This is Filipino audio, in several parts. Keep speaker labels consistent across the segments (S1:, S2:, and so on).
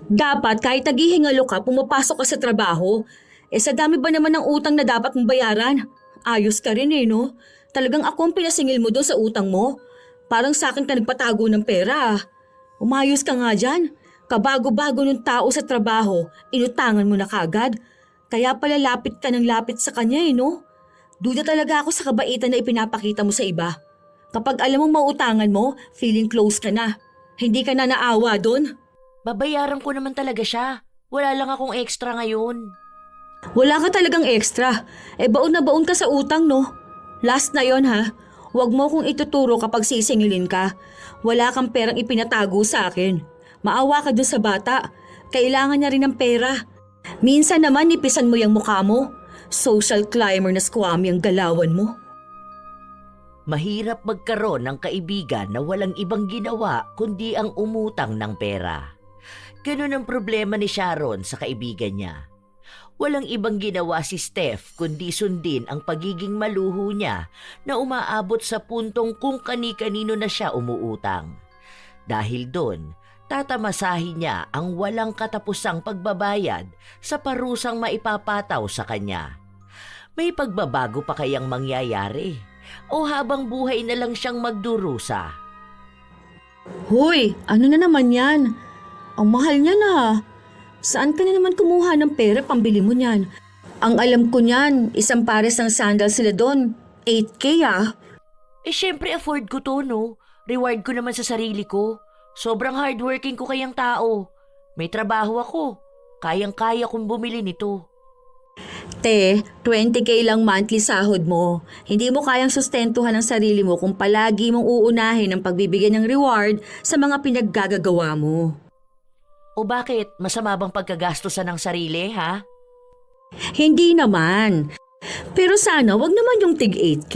S1: Dapat kahit naghihingalo ka, pumapasok ka sa trabaho. Sa dami ba naman ng utang na dapat mong bayaran? Ayos ka rin no? Talagang ako ang pinasingil mo doon sa utang mo. Parang sa akin ka nagpatago ng pera. Umayos ka nga dyan. Kabago-bago ng tao sa trabaho, inutangan mo na kagad. Kaya pala lapit ka ng lapit sa kanya no? Duda talaga ako sa kabaitan na ipinapakita mo sa iba. Kapag alam mong mautangan mo, feeling close ka na. Hindi ka na naawa doon.
S2: Babayaran ko naman talaga siya. Wala lang akong extra ngayon.
S1: Wala ka talagang extra. Baon na baon ka sa utang no? Last na yon ha. Huwag mo kong ituturo kapag sisingilin ka. Wala kang perang ipinatago sa akin. Maawa ka dun sa bata. Kailangan niya rin ng pera. Minsan naman nipisan mo yung mukha mo. Social climber na squammy ang galawan mo.
S2: Mahirap magkaroon ng kaibigan na walang ibang ginawa kundi ang umutang ng pera. Ganun ang problema ni Sharon sa kaibigan niya. Walang ibang ginawa si Steph kundi sundin ang pagiging maluho niya na umaabot sa puntong kung kani-kanino na siya umuutang. Dahil doon, tatamasahin niya ang walang katapusang pagbabayad sa parusang maipapataw sa kanya. May pagbabago pa kayang mangyayari? O habang buhay na lang siyang magdurusa?
S1: Hoy, ano na naman yan? Ang mahal niya na. Saan ka na naman kumuha ng pera pambili mo niyan? Ang alam ko niyan, isang pares ng sandal sila doon. 8K ah.
S2: Syempre afford ko to, no? Reward ko naman sa sarili ko. Sobrang hardworking ko kayang tao. May trabaho ako. Kayang-kaya kong bumili nito.
S1: Te, 20K lang monthly sahod mo. Hindi mo kayang sustentuhan ang sarili mo kung palagi mong uunahin ang pagbibigay ng reward sa mga pinaggagawa mo.
S2: O bakit? Masama bang pagkagastosan ng sarili, ha?
S1: Hindi naman. Pero sana wag naman yung tig 8K.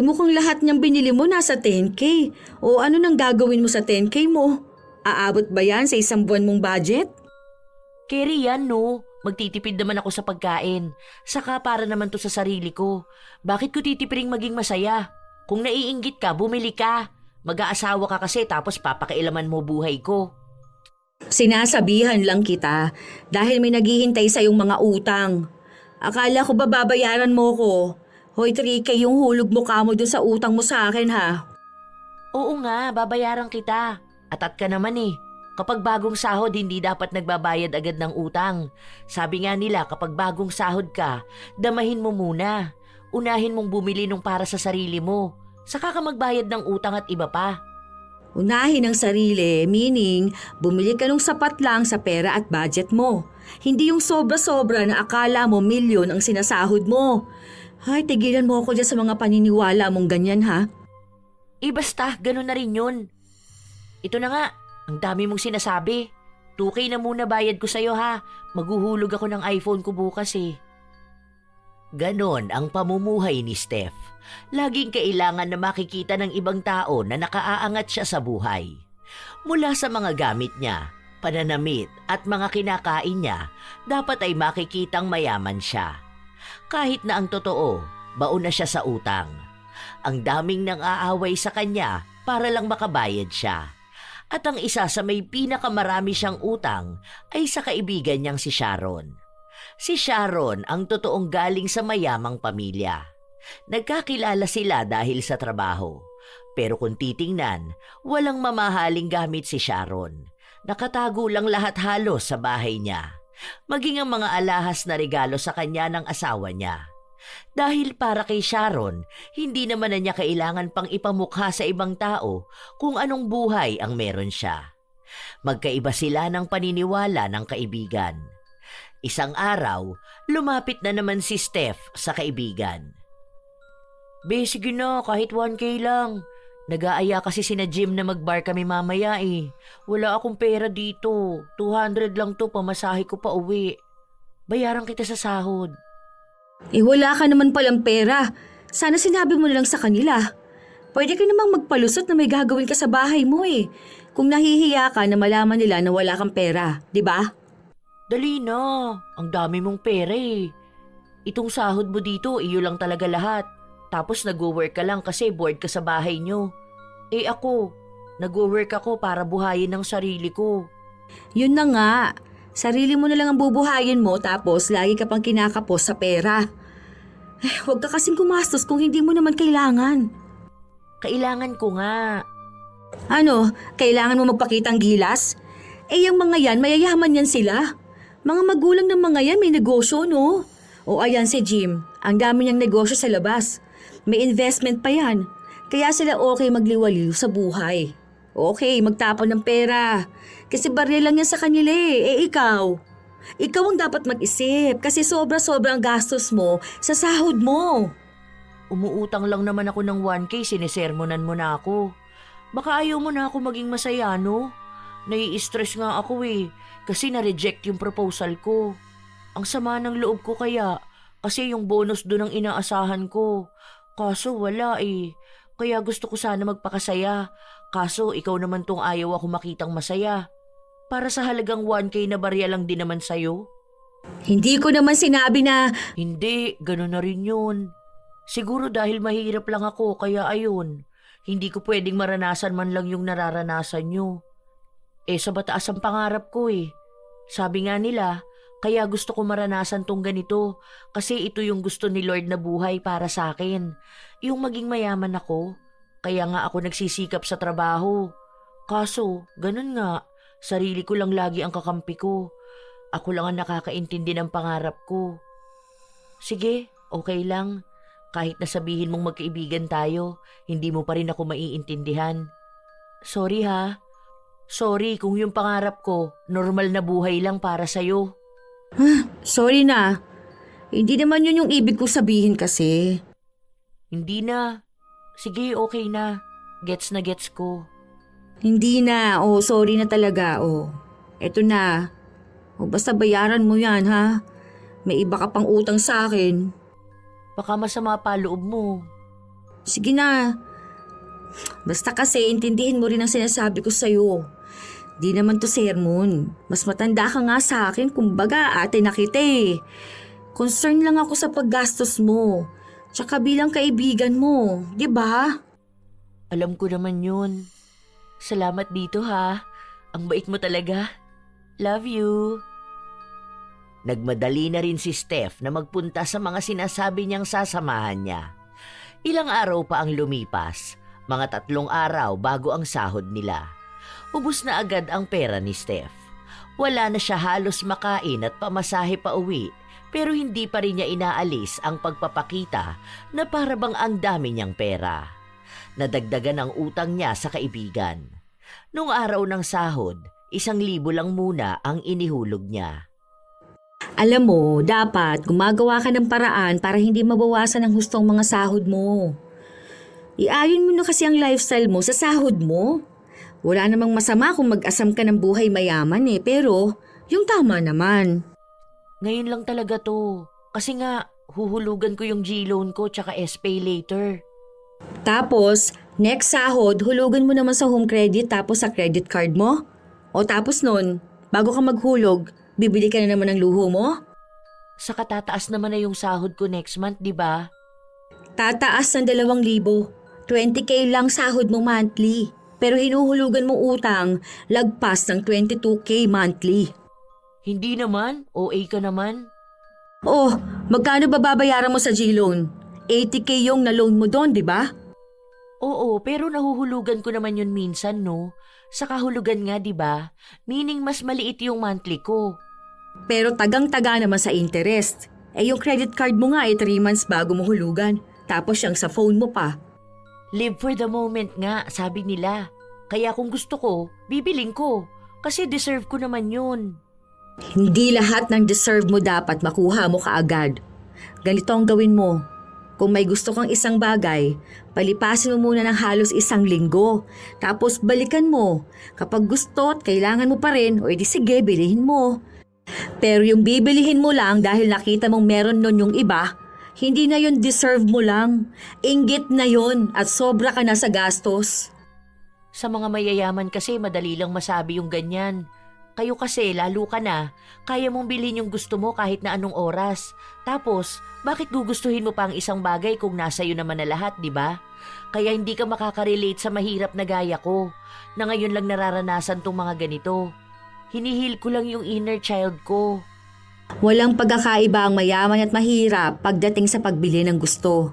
S1: Mukhang lahat niyang binili mo nasa 10K. O ano nang gagawin mo sa 10K mo? Aabot ba yan sa isang buwan mong budget?
S2: Carry yan, no? Magtitipid naman ako sa pagkain. Saka para naman to sa sarili ko. Bakit ko titipiring maging masaya? Kung naiinggit ka, bumili ka. Mag-aasawa ka kasi tapos papakailaman mo buhay ko.
S1: Sinasabihan lang kita dahil may naghihintay sa yung mga utang. Akala ko ba babayaran mo ko? Hoy, 3K yung hulog mo kamo dun sa utang mo sa akin ha.
S2: Oo nga, babayaran kita. Atat ka naman eh. Kapag bagong sahod, hindi dapat nagbabayad agad ng utang. Sabi nga nila, kapag bagong sahod ka, damahin mo muna. Unahin mong bumili nung para sa sarili mo. Saka ka magbayad ng utang at iba pa.
S1: Unahin ang sarili, meaning bumili ka nung sapat lang sa pera at budget mo. Hindi yung sobra-sobra na akala mo milyon ang sinasahod mo. Ay, tigilan mo ako dyan sa mga paniniwala mong ganyan ha.
S2: Basta, ganun na rin yun. Ito na nga, ang dami mong sinasabi. 2K na muna bayad ko sa'yo ha. Maghuhulog ako ng iPhone ko bukas eh. Ganon ang pamumuhay ni Steph. Laging kailangan na makikita ng ibang tao na nakaaangat siya sa buhay. Mula sa mga gamit niya, pananamit at mga kinakain niya, dapat ay makikitang mayaman siya. Kahit na ang totoo, baon na siya sa utang. Ang daming nang aaway sa kanya para lang makabayad siya. At ang isa sa may pinakamarami siyang utang ay sa kaibigan niyang si Sharon. Si Sharon ang totoong galing sa mayamang pamilya. Nagkakilala sila dahil sa trabaho. Pero kung titingnan, walang mamahaling gamit si Sharon. Nakatago lang lahat halos sa bahay niya. Maging ang mga alahas na regalo sa kanya ng asawa niya. Dahil para kay Sharon, hindi naman na niya kailangan pang ipamukha sa ibang tao kung anong buhay ang meron siya. Magkaiba sila ng paniniwala ng kaibigan. Isang araw, lumapit na naman si Steph sa kaibigan. Sige na, kahit 1K lang. Nag-aaya kasi sina Jim na mag-bar kami mamaya eh. Wala akong pera dito. 200 lang to, pamasahe ko pa uwi. Bayaran kita sa sahod.
S1: Wala ka naman palang pera. Sana sinabi mo na lang sa kanila. Pwede ka namang magpalusot na may gagawin ka sa bahay mo eh. Kung nahihiya ka na malaman nila na wala kang pera, di ba?
S2: Dali na, ang dami mong pera eh. Itong sahod mo dito, iyo lang talaga lahat. Tapos nag-work ka lang kasi bored ka sa bahay nyo. Ako, nag-work ako para buhayin ng sarili ko.
S1: Yun na nga, sarili mo na lang ang bubuhayin mo tapos lagi ka pang kinakapos sa pera. Huwag ka kasing gumastos kung hindi mo naman kailangan.
S2: Kailangan ko nga.
S1: Ano, kailangan mo magpakitang gilas? Yung mga yan, mayayaman yan sila. Mga magulang ng mga yan may negosyo, no? O ayan si Jim, ang dami niyang negosyo sa labas. May investment pa yan. Kaya sila okay magliwaliw sa buhay. Okay, magtapon ng pera. Kasi barya lang yan sa kanila ikaw. Ikaw ang dapat mag-isip kasi sobra-sobra ang gastos mo sa sahod mo.
S2: Umuutang lang naman ako ng 1K, sinisermonan mo na ako. Baka ayaw mo na ako maging masaya, no? Nai-stress nga ako kasi na-reject yung proposal ko. Ang sama ng loob ko kaya, kasi yung bonus doon ang inaasahan ko. Kaso wala Kaya gusto ko sana magpakasaya. Kaso ikaw naman tong ayaw ako makitang masaya. Para sa halagang 1K na barya lang din naman sa'yo.
S1: Hindi ko naman sinabi na...
S2: Hindi, gano'n na rin yun. Siguro dahil mahirap lang ako, kaya ayun. Hindi ko pwedeng maranasan man lang yung nararanasan nyo. Sa bataas ang pangarap ko Sabi nga nila, kaya gusto ko maranasan tong ganito kasi ito yung gusto ni Lord na buhay para sa akin. Yung maging mayaman ako. Kaya nga ako nagsisikap sa trabaho. Kaso, ganun nga. Sarili ko lang lagi ang kakampi ko. Ako lang ang nakakaintindi ng pangarap ko. Sige, okay lang. Kahit nasabihin mong magkaibigan tayo, hindi mo pa rin ako maiintindihan. Sorry ha. Sorry kung yung pangarap ko, normal na buhay lang para sa'yo.
S1: Sorry na. Hindi naman yun yung ibig ko sabihin kasi.
S2: Hindi na. Sige, okay na. Gets na gets ko.
S1: Hindi na. Sorry na talaga. Eto na. Basta bayaran mo yan, ha? May iba ka pang utang sa akin.
S2: Baka masama pa loob mo.
S1: Sige na. Basta kasi intindihin mo rin ang sinasabi ko sa'yo. Di naman to sermon. Mas matanda ka nga sa akin, kumbaga ate na kita Concern lang ako sa paggastos mo. Tsaka bilang kaibigan mo, di ba?
S2: Alam ko naman yun. Salamat dito ha. Ang bait mo talaga. Love you. Nagmadali na rin si Steph na magpunta sa mga sinasabi niyang sasamahan niya. Ilang araw pa ang lumipas, mga 3 araw bago ang sahod nila. Ubus na agad ang pera ni Steph. Wala na siya halos makain at pamasahe pa uwi, pero hindi pa rin niya inaalis ang pagpapakita na parabang ang dami niyang pera. Nadagdagan ang utang niya sa kaibigan. Nung araw ng sahod, 1,000 lang muna ang inihulog niya.
S1: Alam mo, dapat gumagawa ka ng paraan para hindi mabawasan ang hustong mga sahod mo. Iayon mo na kasi ang lifestyle mo sa sahod mo. Wala namang masama kung mag-asam ka ng buhay mayaman pero yung tama naman.
S2: Ngayon lang talaga to. Kasi nga, huhulugan ko yung G-loan ko tsaka S-pay later.
S1: Tapos, next sahod, hulugan mo naman sa home credit tapos sa credit card mo. O tapos nun, bago ka maghulog, bibili ka na naman ng luho mo?
S2: Sa katataas naman na yung sahod ko next month, di ba?
S1: Tataas ng 2,000. 20K lang sahod mo monthly. Pero hinuhulugan mo utang, lagpas ng 22K monthly.
S2: Hindi naman, OA ka naman.
S1: Magkano ba babayaran mo sa G-loan? 80K yung na-loan mo doon, di ba?
S2: Oo, pero nahuhulugan ko naman yun minsan, no? Sa kahulugan nga, di ba? Meaning mas maliit yung monthly ko.
S1: Pero tagang-taga naman sa interest. Yung credit card mo nga 3 months bago mo hulugan. Tapos yung sa phone mo pa.
S2: Live for the moment nga, sabi nila. Kaya kung gusto ko, bibiling ko. Kasi deserve ko naman yun.
S1: Hindi lahat ng deserve mo dapat makuha mo kaagad. Ganito ang gawin mo. Kung may gusto kang isang bagay, palipasin mo muna ng halos 1 linggo. Tapos balikan mo. Kapag gusto at kailangan mo pa rin, edi sige, bilihin mo. Pero yung bibilihin mo lang dahil nakita mong meron nun yung iba, hindi na yun deserve mo lang. Inggit na yun at sobra ka na sa gastos.
S2: Sa mga mayayaman kasi madali lang masabi yung ganyan. Kayo kasi lalo ka na, kaya mong bilhin yung gusto mo kahit na anong oras. Tapos, bakit gugustuhin mo pa ang isang bagay kung nasa iyo naman na lahat, di ba? Kaya hindi ka makaka-relate sa mahirap na gaya ko, na ngayon lang nararanasan tong mga ganito. Hinihil ko lang yung inner child ko.
S1: Walang pagkakaiba ang mayaman at mahirap pagdating sa pagbili ng gusto.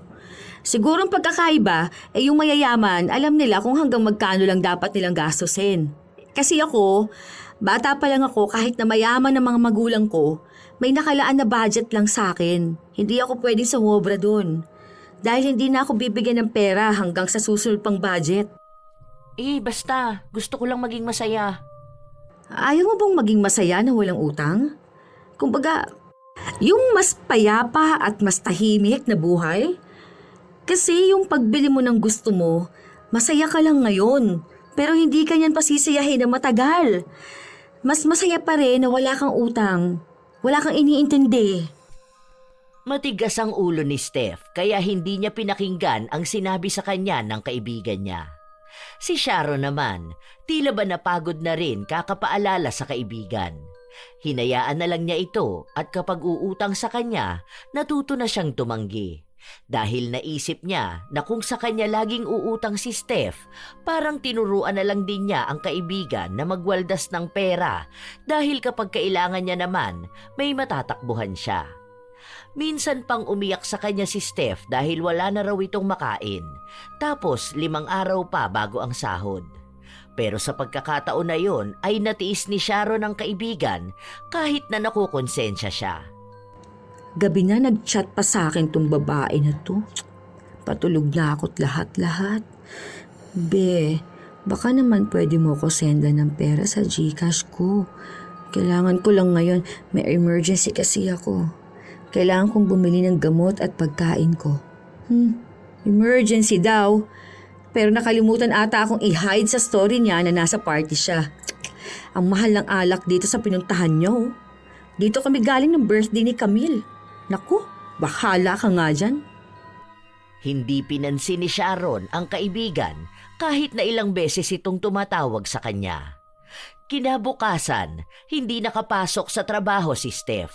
S1: Siguro ang pagkakaiba ay yung mayayaman alam nila kung hanggang magkano lang dapat nilang gastusin. Kasi ako, bata pa lang ako kahit na mayaman ng mga magulang ko, may nakalaan na budget lang sa akin. Hindi ako pwedeng sumobra dun. Dahil hindi na ako bibigyan ng pera hanggang sa susunod pang budget.
S2: Basta. Gusto ko lang maging masaya.
S1: Ayaw mo bang maging masaya na walang utang? Kumbaga, yung mas payapa at mas tahimik na buhay? Kasi yung pagbili mo ng gusto mo, masaya ka lang ngayon, pero hindi ka niyan pasisiyahin na matagal. Mas masaya pa rin na wala kang utang, wala kang iniintindi.
S2: Matigas ang ulo ni Steph kaya hindi niya pinakinggan ang sinabi sa kanya ng kaibigan niya. Si Sharon naman, tila ba napagod na rin kakapaalala sa kaibigan. Hinayaan na lang niya ito at kapag uutang sa kanya, natuto na siyang tumanggi. Dahil naisip niya na kung sa kanya laging uutang si Steph, parang tinuruan na lang din niya ang kaibigan na magwaldas ng pera dahil kapag kailangan niya naman, may matatakbuhan siya. Minsan pang umiyak sa kanya si Steph dahil wala na raw itong makain. Tapos 5 araw pa bago ang sahod. Pero sa pagkakataon na yon ay natiis ni Sharon ang kaibigan kahit na nakukonsensya siya.
S1: Gabi na nag-chat pa sa akin tong babae na to. Patulog na ako't lahat-lahat. Be, baka naman pwede mo ko senda ng pera sa GCash ko. Kailangan ko lang ngayon, may emergency kasi ako. Kailangan kong bumili ng gamot at pagkain ko. Emergency daw. Pero nakalimutan ata akong i-hide sa story niya na nasa party siya. Ang mahal ng alak dito sa pinuntahan niyo. Dito kami galing ng birthday ni Camille. Naku, bahala ka nga dyan.
S2: Hindi pinansin ni Sharon ang kaibigan kahit na ilang beses itong tumatawag sa kanya. Kinabukasan, hindi nakapasok sa trabaho si Steph.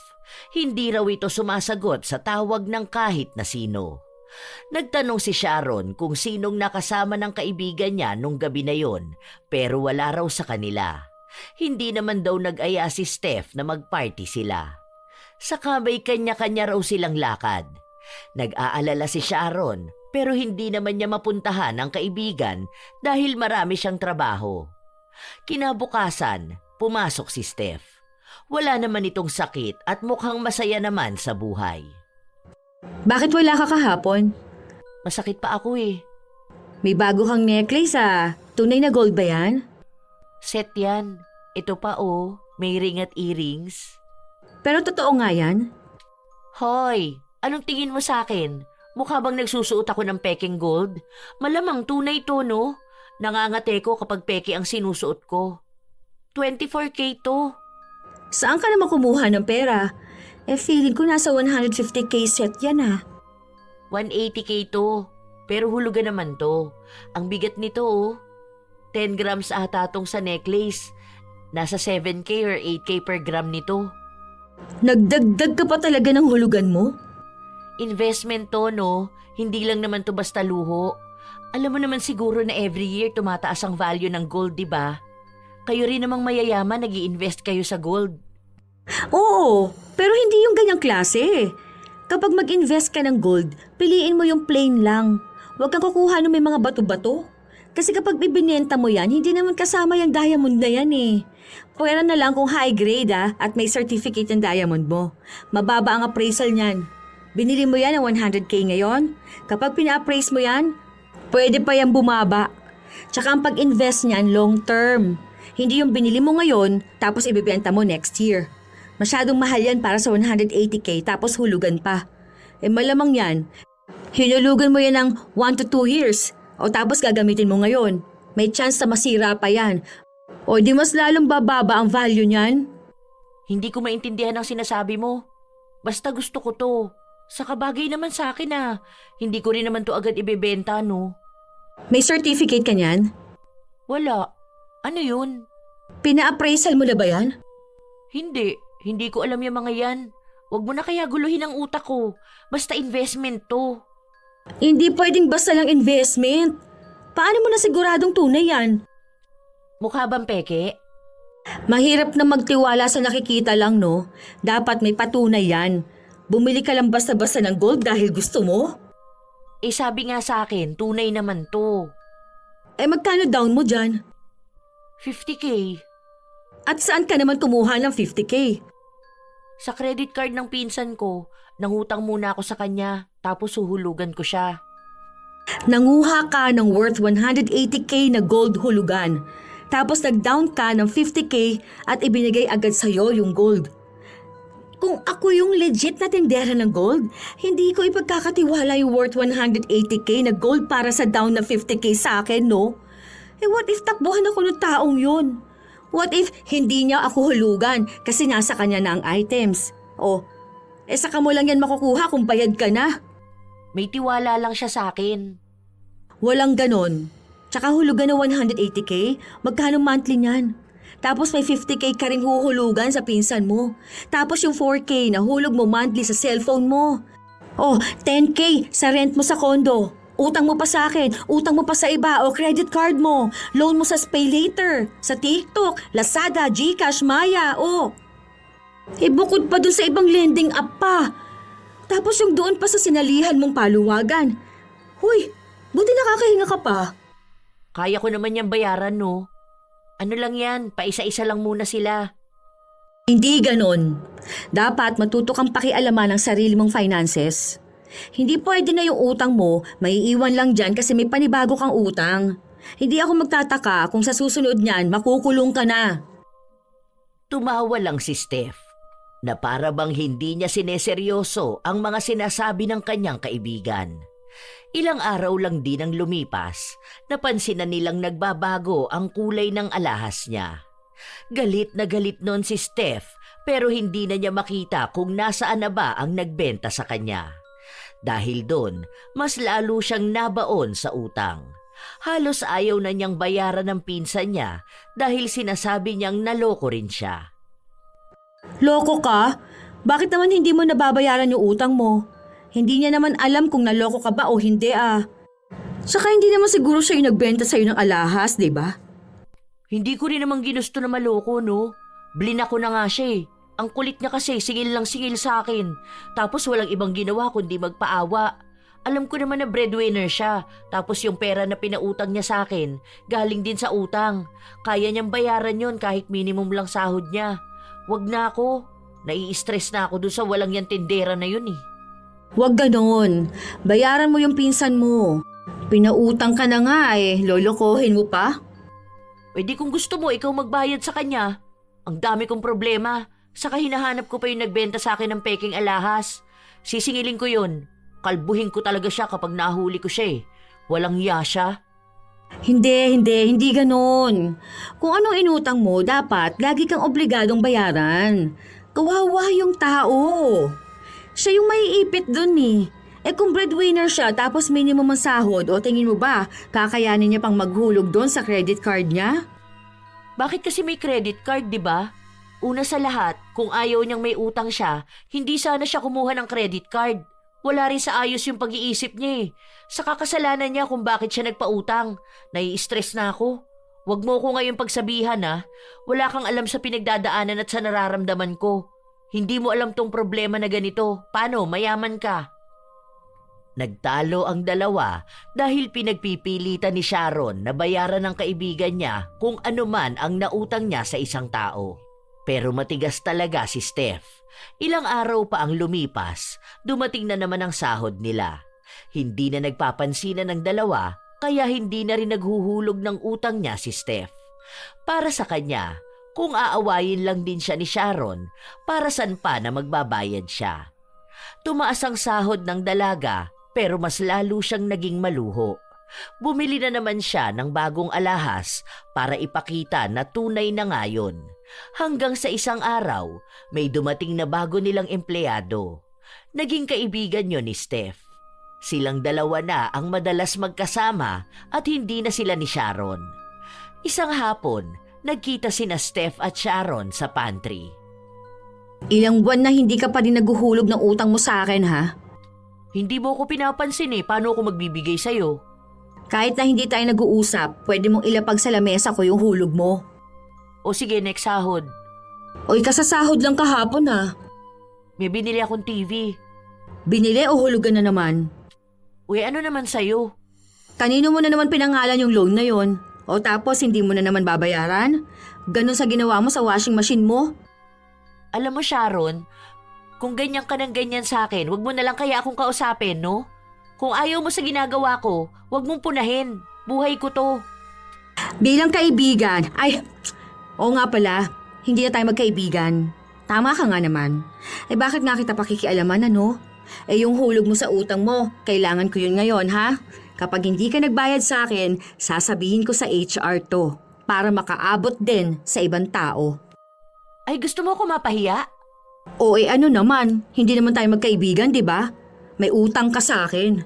S2: Hindi raw ito sumasagot sa tawag ng kahit na sino. Nagtanong si Sharon kung sinong nakasama ng kaibigan niya nung gabi na yon, pero wala raw sa kanila. Hindi naman daw nag-aya si Steph na mag-party sila. Saka may kanya-kanya raw silang lakad. Nag-aalala si Sharon pero hindi naman niya mapuntahan ang kaibigan dahil marami siyang trabaho. Kinabukasan, pumasok si Steph. Wala naman itong sakit at mukhang masaya naman sa buhay.
S1: Bakit wala ka kahapon?
S2: Masakit pa ako eh.
S1: May bago kang necklace ah. Tunay na gold ba yan?
S2: Set yan. Ito pa oh, may ring at earrings.
S1: Pero totoo nga yan?
S2: Hoy, anong tingin mo sa akin? Mukha bang nagsusuot ako ng peking gold? Malamang tunay to no? Nangangate ko kapag peke ang sinusuot ko. 24K to.
S1: Saan ka naman kumuha ng pera? Feeling ko nasa 150k set yan ah.
S2: 180K to. Pero hulugan naman to. Ang bigat nito oh. 10 grams ata tong sa necklace. Nasa 7K or 8K per gram nito.
S1: Nagdagdag ka pa talaga ng hulugan mo?
S2: Investment to no. Hindi lang naman to basta luho. Alam mo naman siguro na every year tumataas ang value ng gold, di ba? Kayo rin namang mayayaman nag-i-invest kayo sa gold.
S1: Oo, pero hindi yung ganyang klase. Kapag mag-invest ka ng gold, piliin mo yung plain lang. Huwag kang kukuha ng may mga bato-bato. Kasi kapag ibinenta mo yan, hindi naman kasama yung diamond na yan eh. Pwera na lang kung high grade at may certificate ng diamond mo. Mababa ang appraisal niyan. Binili mo yan ng 100k ngayon. Kapag pina-appraise mo yan, pwede pa yan bumaba. Tsaka ang pag-invest niyan long term. Hindi yung binili mo ngayon tapos ibibenta mo next year. Masyadong mahal yan para sa 180k tapos hulugan pa. Malamang yan, hinulugan mo yan ng 1 to 2 years o tapos gagamitin mo ngayon. May chance na masira pa yan. O di mas lalong bababa ang value niyan.
S2: Hindi ko maintindihan ang sinasabi mo. Basta gusto ko to. Saka bagay naman sa akin ah. Hindi ko rin naman to agad ibebenta no.
S1: May certificate ka niyan?
S2: Wala. Ano yun?
S1: Pina-appraisal mo na ba yan?
S2: Hindi ko alam yung mga yan. Huwag mo na kaya guluhin ang utak ko. Basta investment to.
S1: Hindi pwedeng basta lang investment. Paano mo na siguradong tunay yan?
S2: Mukha bang peke?
S1: Mahirap na magtiwala sa nakikita lang, no? Dapat may patunay yan. Bumili ka lang basta-basta ng gold dahil gusto mo?
S2: Eh sabi nga sa akin, tunay naman to.
S1: Eh magkano down mo dyan?
S2: 50K.
S1: At saan ka naman kumuha ng 50K?
S2: Sa credit card ng pinsan ko, nangutang muna ako sa kanya, tapos huhulugan ko siya.
S1: Nanguha ka ng worth 180K na gold hulugan. Tapos nag-down ka ng 50K at ibinigay agad sa'yo yung gold. Kung ako yung legit na tindera ng gold, hindi ko ipagkakatiwala yung worth 180K na gold para sa down na 50K sa akin, no? Eh what if takbuhan ako ng taong yun? What if hindi niya ako hulugan kasi nasa kanya na ang items? O, saka mo lang yan makukuha kung bayad ka na.
S2: May tiwala lang siya sa akin.
S1: Walang ganon. Tsaka hulugan na 180K, magkano monthly niyan? Tapos may 50K ka rin huhulugan sa pinsan mo. Tapos yung 4K na hulog mo monthly sa cellphone mo. Oh, 10K sa rent mo sa condo. Utang mo pa sa akin, utang mo pa sa iba o credit card mo. Loan mo sa SpayLater, sa TikTok, Lazada, GCash, Maya, oh. Bukod pa dun sa ibang lending app pa. Tapos yung doon pa sa sinalihan mong paluwagan. Huy, buti nakakahinga ka pa.
S2: Kaya ko naman yung bayaran, no? Ano lang yan, paisa-isa lang muna sila.
S1: Hindi ganon. Dapat matuto kang pakialaman ng sarili mong finances. Hindi pwede na yung utang mo, maiiwan lang dyan kasi may panibago kang utang. Hindi ako magtataka kung sa susunod niyan makukulong ka na.
S2: Tumawa lang si Steph na para bang hindi niya sineseryoso ang mga sinasabi ng kanyang kaibigan. Ilang araw lang din ang lumipas, napansin na nilang nagbabago ang kulay ng alahas niya. Galit na galit noon si Steph pero hindi na niya makita kung nasaan na ba ang nagbenta sa kanya. Dahil doon, mas lalo siyang nabaon sa utang. Halos ayaw na niyang bayaran ng pinsan niya dahil sinasabi niyang naloko rin siya.
S1: Loko ka? Bakit naman hindi mo nababayaran yung utang mo? Hindi niya naman alam kung naloko ka ba o hindi ah. Saka hindi naman siguro siya yung nagbenta sa'yo ng alahas, di ba?
S2: Hindi ko rin naman ginusto na maloko, no? Blinak ko na nga siya eh. Ang kulit niya kasi, singil lang singil sa akin. Tapos walang ibang ginawa kundi magpaawa. Alam ko naman na breadwinner siya. Tapos yung pera na pinautang niya sa akin, galing din sa utang. Kaya niyang bayaran yon kahit minimum lang sahod niya. Wag na ako. Nai-stress na ako dun sa walang yan tindera na yun eh.
S1: Huwag ganon. Bayaran mo yung pinsan mo. Pinautang ka na nga eh. Lolokohin mo pa?
S2: E di kung gusto mo, ikaw magbayad sa kanya. Ang dami kong problema. Saka hinahanap ko pa yung nagbenta sa akin ng peking alahas. Sisingilin ko yun. Kalbuhin ko talaga siya kapag nahuli ko siya eh. Walang hiya siya.
S1: Hindi ganon. Kung anong inutang mo, dapat lagi kang obligadong bayaran. Kawawa yung tao. Siya yung maiipit dun eh. Kung breadwinner siya tapos minimum ang sahod o tingin mo ba kakayanin niya pang maghulog doon sa credit card niya?
S2: Bakit kasi may credit card, di ba? Una sa lahat, kung ayaw niyang may utang siya, hindi sana siya kumuha ng credit card. Wala rin sa ayos yung pag-iisip niya eh. Sa kakasalanan niya kung bakit siya nagpautang. Nai-stress na ako. Huwag mo ko ngayon pagsabihan ha. Wala kang alam sa pinagdadaanan at sa nararamdaman ko. Hindi mo alam tong problema na ganito. Paano? Mayaman ka. Nagtalo ang dalawa dahil pinagpipilitan ni Sharon na bayaran ng kaibigan niya kung ano man ang nautang niya sa isang tao. Pero matigas talaga si Steph. Ilang araw pa ang lumipas, dumating na naman ang sahod nila. Hindi na nagpapansinan ng dalawa kaya hindi na rin naghuhulog ng utang niya si Steph. Para sa kanya, kung aawayin lang din siya ni Sharon, para saan pa na magbabayad siya. Tumaas ang sahod ng dalaga pero mas lalo siyang naging maluho. Bumili na naman siya ng bagong alahas para ipakita na tunay na ngayon. Hanggang sa isang araw, may dumating na bago nilang empleyado. Naging kaibigan niyo ni Steph. Silang dalawa na ang madalas magkasama at hindi na sila ni Sharon. Isang hapon, nagkita sina Steph at Sharon sa pantry.
S1: Ilang buwan na hindi ka pa rin naghuhulog ng utang mo sa akin ha?
S2: Hindi mo ko pinapansin eh, paano ako magbibigay sa'yo?
S1: Kahit na hindi tayo nag-uusap, pwede mong ilapag sa lamesa ko yung hulog mo.
S2: O sige, next sahod.
S1: Oy, kasasahod lang kahapon ha.
S2: May binili akong TV.
S1: Binili o hulugan na naman?
S2: Uy, ano naman sa'yo?
S1: Kanino mo na naman pinangalan yung loan na yon? O tapos hindi mo na naman babayaran? Ganon sa ginawa mo sa washing machine mo?
S2: Alam mo, Sharon, kung ganyan ka ng ganyan sa akin, wag mo na lang kaya akong kausapin, no? Kung ayaw mo sa ginagawa ko, wag mong punahin. Buhay ko to.
S1: Bilang kaibigan, oo nga pala, hindi na tayo magkaibigan. Tama ka nga naman. Bakit nga kita pakikialaman ano? Yung hulog mo sa utang mo, kailangan ko yun ngayon ha? Kapag hindi ka nagbayad sa akin, sasabihin ko sa HR to para makaabot din sa ibang tao.
S2: Ay, gusto mo ako mapahiya?
S1: O ano naman, hindi naman tayo magkaibigan, di ba? May utang ka sa akin.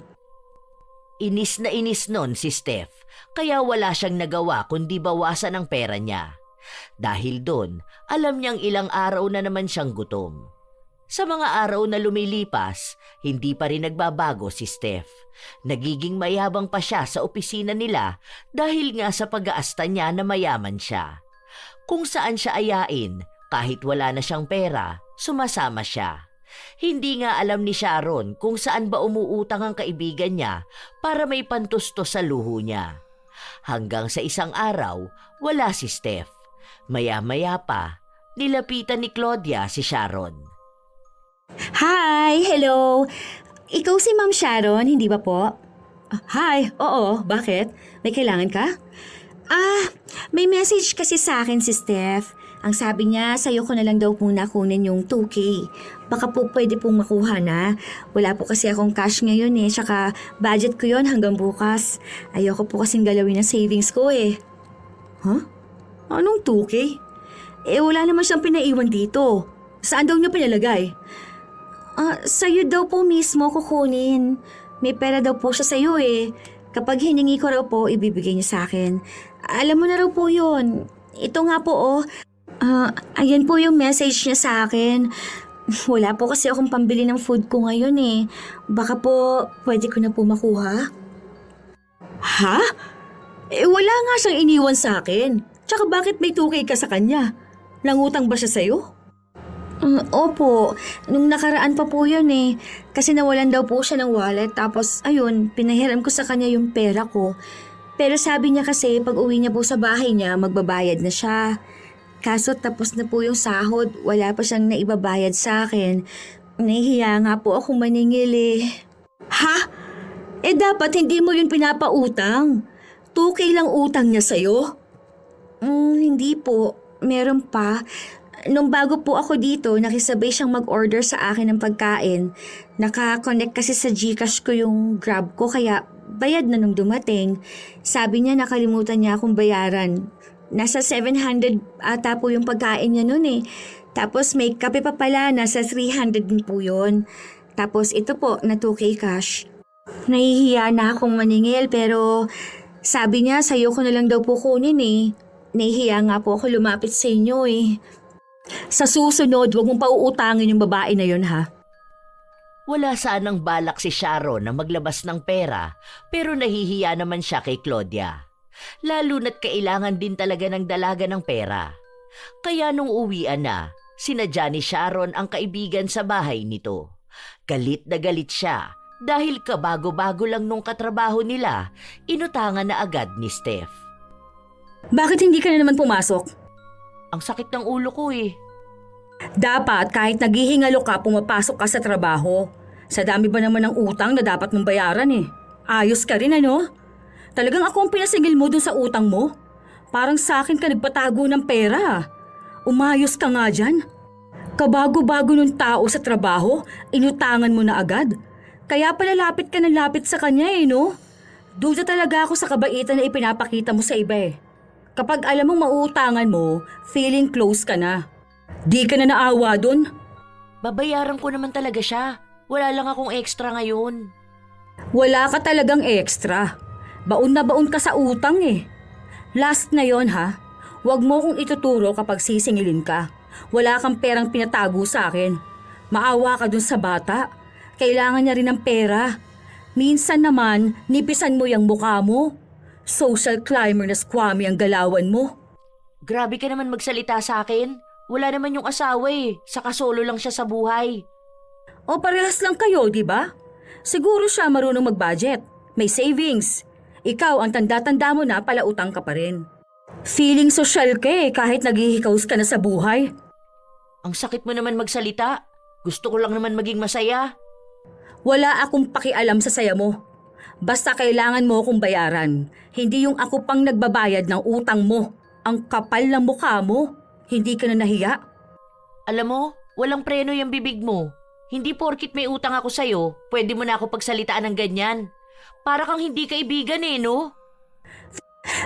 S2: Inis na inis nun si Steph, kaya wala siyang nagawa kundi bawasan ang pera niya. Dahil doon, alam niyang ilang araw na naman siyang gutom. Sa mga araw na lumilipas, hindi pa rin nagbabago si Steph. Nagiging mayabang pa siya sa opisina nila dahil nga sa pag-aasta niya na mayaman siya. Kung saan siya ayain, kahit wala na siyang pera, sumasama siya. Hindi nga alam ni Sharon kung saan ba umuutang ang kaibigan niya para may pantusto sa luho niya. Hanggang sa isang araw, wala si Steph. Maya-maya pa, nilapitan ni Claudia si Sharon.
S1: Hi! Hello! Ikaw si Ma'am Sharon, hindi ba po? Hi! Oo, bakit? May kailangan ka? May message kasi sa akin si Steph. Ang sabi niya, sa'yo ko na lang daw muna kunin yung 2K. Baka po pwede pong makuha na. Wala po kasi akong cash ngayon tsaka budget ko yon hanggang bukas. Ayoko po kasing galawin ang savings ko Huh? Anong 2K? Wala naman siyang pinaiwan dito. Saan daw niya pinalagay? Sa'yo daw po mismo kukunin. May pera daw po siya sa'yo Kapag hiningi ko raw po, ibibigay niya sa akin. Alam mo na raw po yun. Ito nga po ayan po yung message niya sa akin. Wala po kasi akong pambili ng food ko ngayon Baka po pwede ko na po makuha. Ha? Wala nga siyang iniwan sa akin. Tsaka bakit may 2K ka sa kanya? Nangutang ba siya sa'yo? Opo, nung nakaraan pa po yun Kasi nawalan daw po siya ng wallet tapos ayun, pinahiram ko sa kanya yung pera ko. Pero sabi niya kasi pag uwi niya po sa bahay niya, magbabayad na siya. Kaso tapos na po yung sahod, wala pa siyang naibabayad sa akin. Nahihiya nga po akong maningil Ha? Dapat hindi mo yun pinapautang. 2K lang utang niya sa'yo? Hindi po. Meron pa. Nung bago po ako dito, nakisabay siyang mag-order sa akin ng pagkain. Naka-connect kasi sa GCash ko yung Grab ko kaya bayad na nung dumating. Sabi niya nakalimutan niya akong bayaran. Nasa 700 ata po yung pagkain niya nun Tapos may kape pa pala, nasa 300 din po yun. Tapos ito po, na 2K cash. Nahihiya na akong maningil pero sabi niya sa'yo ko na lang daw po kunin Nahihiya nga po ako lumapit sa inyo Sa susunod, huwag mong pauutangin yung babae na yun ha.
S2: Wala sanang balak si Sharon na maglabas ng pera pero nahihiya naman siya kay Claudia. Lalo na't kailangan din talaga ng dalaga ng pera. Kaya nung uwian na, sinadya ni Sharon ang kaibigan sa bahay nito. Galit na galit siya dahil kabago-bago lang nung katrabaho nila, inutangan na agad ni Steph.
S1: Bakit hindi ka na naman pumasok?
S2: Ang sakit ng ulo ko
S1: Dapat kahit naghihingalo ka, pumapasok ka sa trabaho. Sa dami ba naman ng utang na dapat mong bayaran Ayos ka rin ano? Talagang ako ang pinasingil mo dun sa utang mo? Parang sa akin ka nagpatago ng pera. Umayos ka nga dyan. Kabago-bago ng tao sa trabaho, inutangan mo na agad. Kaya pala lapit ka ng lapit sa kanya no? Duda talaga ako sa kabaitan na ipinapakita mo sa iba Kapag alam mong mauutangan mo, feeling close ka na. Di ka na naawa dun?
S2: Babayaran ko naman talaga siya. Wala lang akong extra ngayon.
S1: Wala ka talagang extra. Baon na baon ka sa utang Last na yon ha. Huwag mo kong ituturo kapag sisingilin ka. Wala kang perang pinatago sa akin. Maawa ka dun sa bata. Kailangan niya rin ng pera. Minsan naman, nipisan mo yung mukha mo. Social climber na squammy ang galawan mo.
S2: Grabe ka naman magsalita sa akin. Wala naman yung asawa eh. Saka solo lang siya sa buhay.
S1: O parehas lang kayo, di ba? Siguro siya marunong mag-budget. May savings. Ikaw ang tanda-tanda mo na palautang ka pa rin. Feeling social ka eh kahit naghihikaws ka na sa buhay.
S2: Ang sakit mo naman magsalita. Gusto ko lang naman maging masaya.
S1: Wala akong pakialam sa saya mo. Basta kailangan mo akong bayaran. Hindi yung ako pang nagbabayad ng utang mo. Ang kapal ng mukha mo. Hindi ka na nahiya?
S2: Alam mo, walang preno yung bibig mo. Hindi porkit may utang ako sa'yo, pwede mo na ako pagsalitaan ng ganyan. Para kang hindi kaibigan eh, no?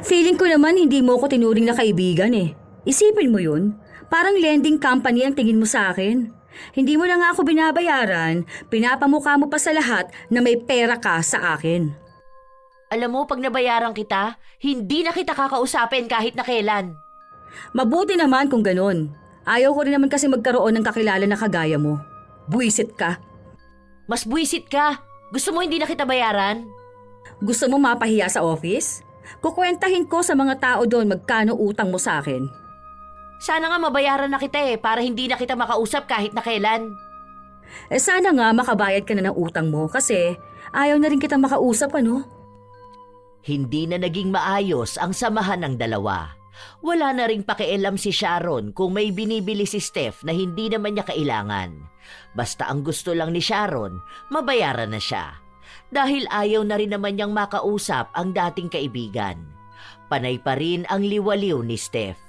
S1: Feeling ko naman hindi mo ko tinuring na kaibigan eh. Isipin mo yun. Parang lending company ang tingin mo sa akin. Hindi mo na nga ako binabayaran, pinapamukha mo pa sa lahat na may pera ka sa akin.
S2: Alam mo, pag nabayaran kita, hindi na kita kakausapin kahit na kailan.
S1: Mabuti naman kung ganun. Ayaw ko rin naman kasi magkaroon ng kakilala na kagaya mo. Buwisit ka.
S2: Mas buwisit ka. Gusto mo hindi na kita bayaran?
S1: Gusto mo mapahiya sa office? Kukwentahin ko sa mga tao doon magkano utang mo sa akin.
S2: Sana nga mabayaran na kita eh, para hindi na kita makausap kahit na kailan.
S1: Sana nga makabayad ka na ng utang mo kasi ayaw na rin kitang makausap ano?
S2: Hindi na naging maayos ang samahan ng dalawa. Wala na ring pakialam si Sharon kung may binibili si Steph na hindi naman niya kailangan. Basta ang gusto lang ni Sharon, mabayaran na siya. Dahil ayaw na rin naman niyang makausap ang dating kaibigan. Panay pa rin ang liwaliw ni Steph.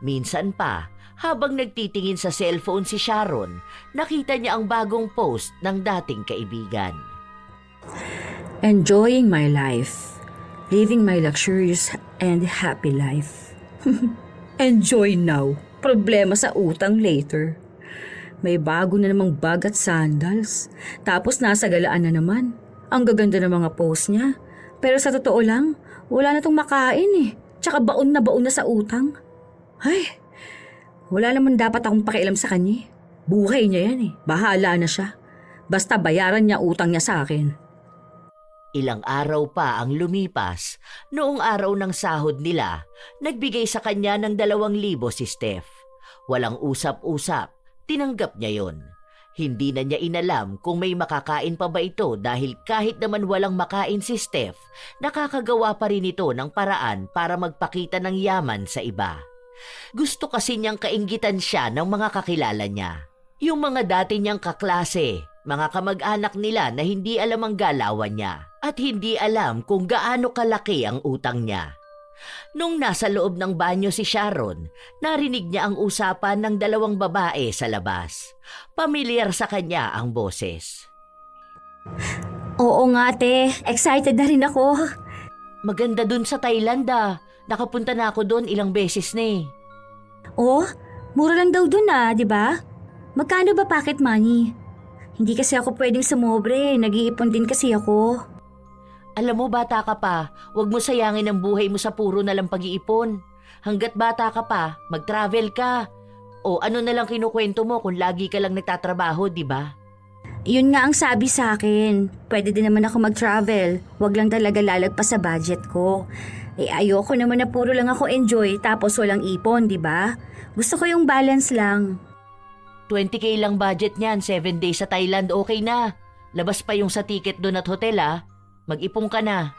S2: Minsan pa, habang nagtitingin sa cellphone si Sharon, nakita niya ang bagong post ng dating kaibigan.
S1: Enjoying my life. Living my luxurious and happy life. Enjoy now. Problema sa utang later. May bago na namang bag at sandals. Tapos nasa galaan na naman. Ang gaganda ng mga post niya. Pero sa totoo lang, wala na tong makain eh. Tsaka baon na sa utang. Ay, wala naman dapat akong pakialam sa kanya. Buhay niya yan eh. Bahala na siya. Basta bayaran niya utang niya sa akin.
S2: Ilang araw pa ang lumipas, noong araw ng sahod nila, nagbigay sa kanya ng 2,000 si Steph. Walang usap-usap, tinanggap niya yon. Hindi na niya inalam kung may makakain pa ba ito dahil kahit naman walang makain si Steph, nakakagawa pa rin ito ng paraan para magpakita ng yaman sa iba. Gusto kasi niyang kainggitan siya ng mga kakilala niya. Yung mga dati niyang kaklase, mga kamag-anak nila na hindi alam ang galawan niya at hindi alam kung gaano kalaki ang utang niya. Nung nasa loob ng banyo si Sharon, narinig niya ang usapan ng 2 babae sa labas. Pamilyar sa kanya ang boses.
S1: Oo nga te, excited na rin ako.
S2: Maganda dun sa Thailand ah. Nakapunta na ako doon ilang beses na eh.
S1: Oh, mura lang daw dun di ba? Magkano ba pocket money? Hindi kasi ako pwedeng sumobre, nag-iipon din kasi ako.
S2: Alam mo, bata ka pa, huwag mo sayangin ang buhay mo sa puro na lang pag-iipon. Hanggat bata ka pa, mag-travel ka. O ano na lang kinukwento mo kung lagi ka lang nagtatrabaho, di ba?
S1: Yun nga ang sabi sa akin. Pwede din naman ako mag-travel. Huwag lang talaga lalagpas sa budget ko. Ayoko naman na puro lang ako enjoy tapos walang ipon, di ba? Gusto ko yung balance lang.
S2: 20K lang budget niyan, 7 days sa Thailand, okay na. Labas pa yung sa ticket doon at hotel Mag-ipon ka na.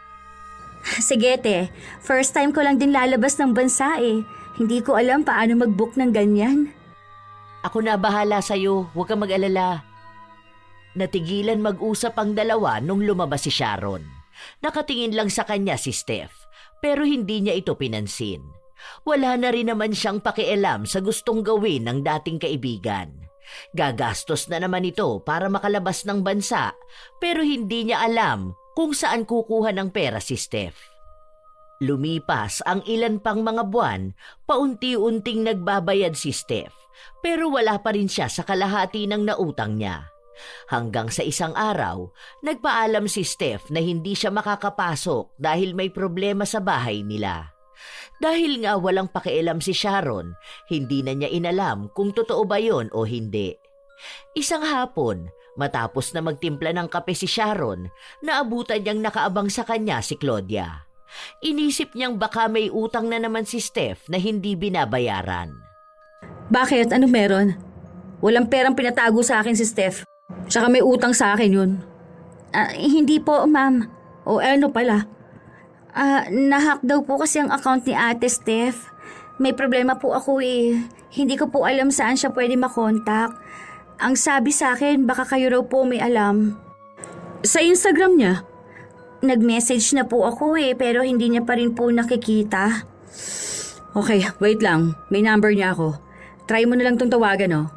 S1: Sige te, first time ko lang din lalabas ng bansa eh. Hindi ko alam paano mag-book ng ganyan.
S2: Ako na bahala sa'yo, huwag kang mag-alala. Natigilan mag-usap ang dalawa nung lumabas si Sharon. Nakatingin lang sa kanya si Steph, pero hindi niya ito pinansin. Wala na rin naman siyang pakialam sa gustong gawin ng dating kaibigan. Gagastos na naman ito para makalabas ng bansa, pero hindi niya alam kung saan kukuha ng pera si Steph. Lumipas ang ilan pang mga buwan, paunti-unting nagbabayad si Steph, pero wala pa rin siya sa kalahati ng nautang niya. Hanggang sa isang araw, nagpaalam si Steph na hindi siya makakapasok dahil may problema sa bahay nila. Dahil nga walang pakialam si Sharon, hindi na niya inalam kung totoo ba yon o hindi. Isang hapon, matapos na magtimpla ng kape si Sharon, naabutan niyang nakaabang sa kanya si Claudia. Inisip niyang baka may utang na naman si Steph na hindi binabayaran.
S1: Bakit? Ano meron? Walang perang pinatago sa akin si Steph. Tsaka may utang sa akin yun.
S3: Hindi po, ma'am.
S1: O ano pala?
S3: Nahack daw po kasi ang account ni Ate Steph. May problema po ako eh. Hindi ko po alam saan siya pwede makontak. Ang sabi sa akin, baka kayo raw po may alam.
S1: Sa Instagram niya?
S3: Nag-message na po ako eh, pero hindi niya pa rin po nakikita.
S1: Okay, wait lang. May number niya ako. Try mo na lang tong tawagan, oh.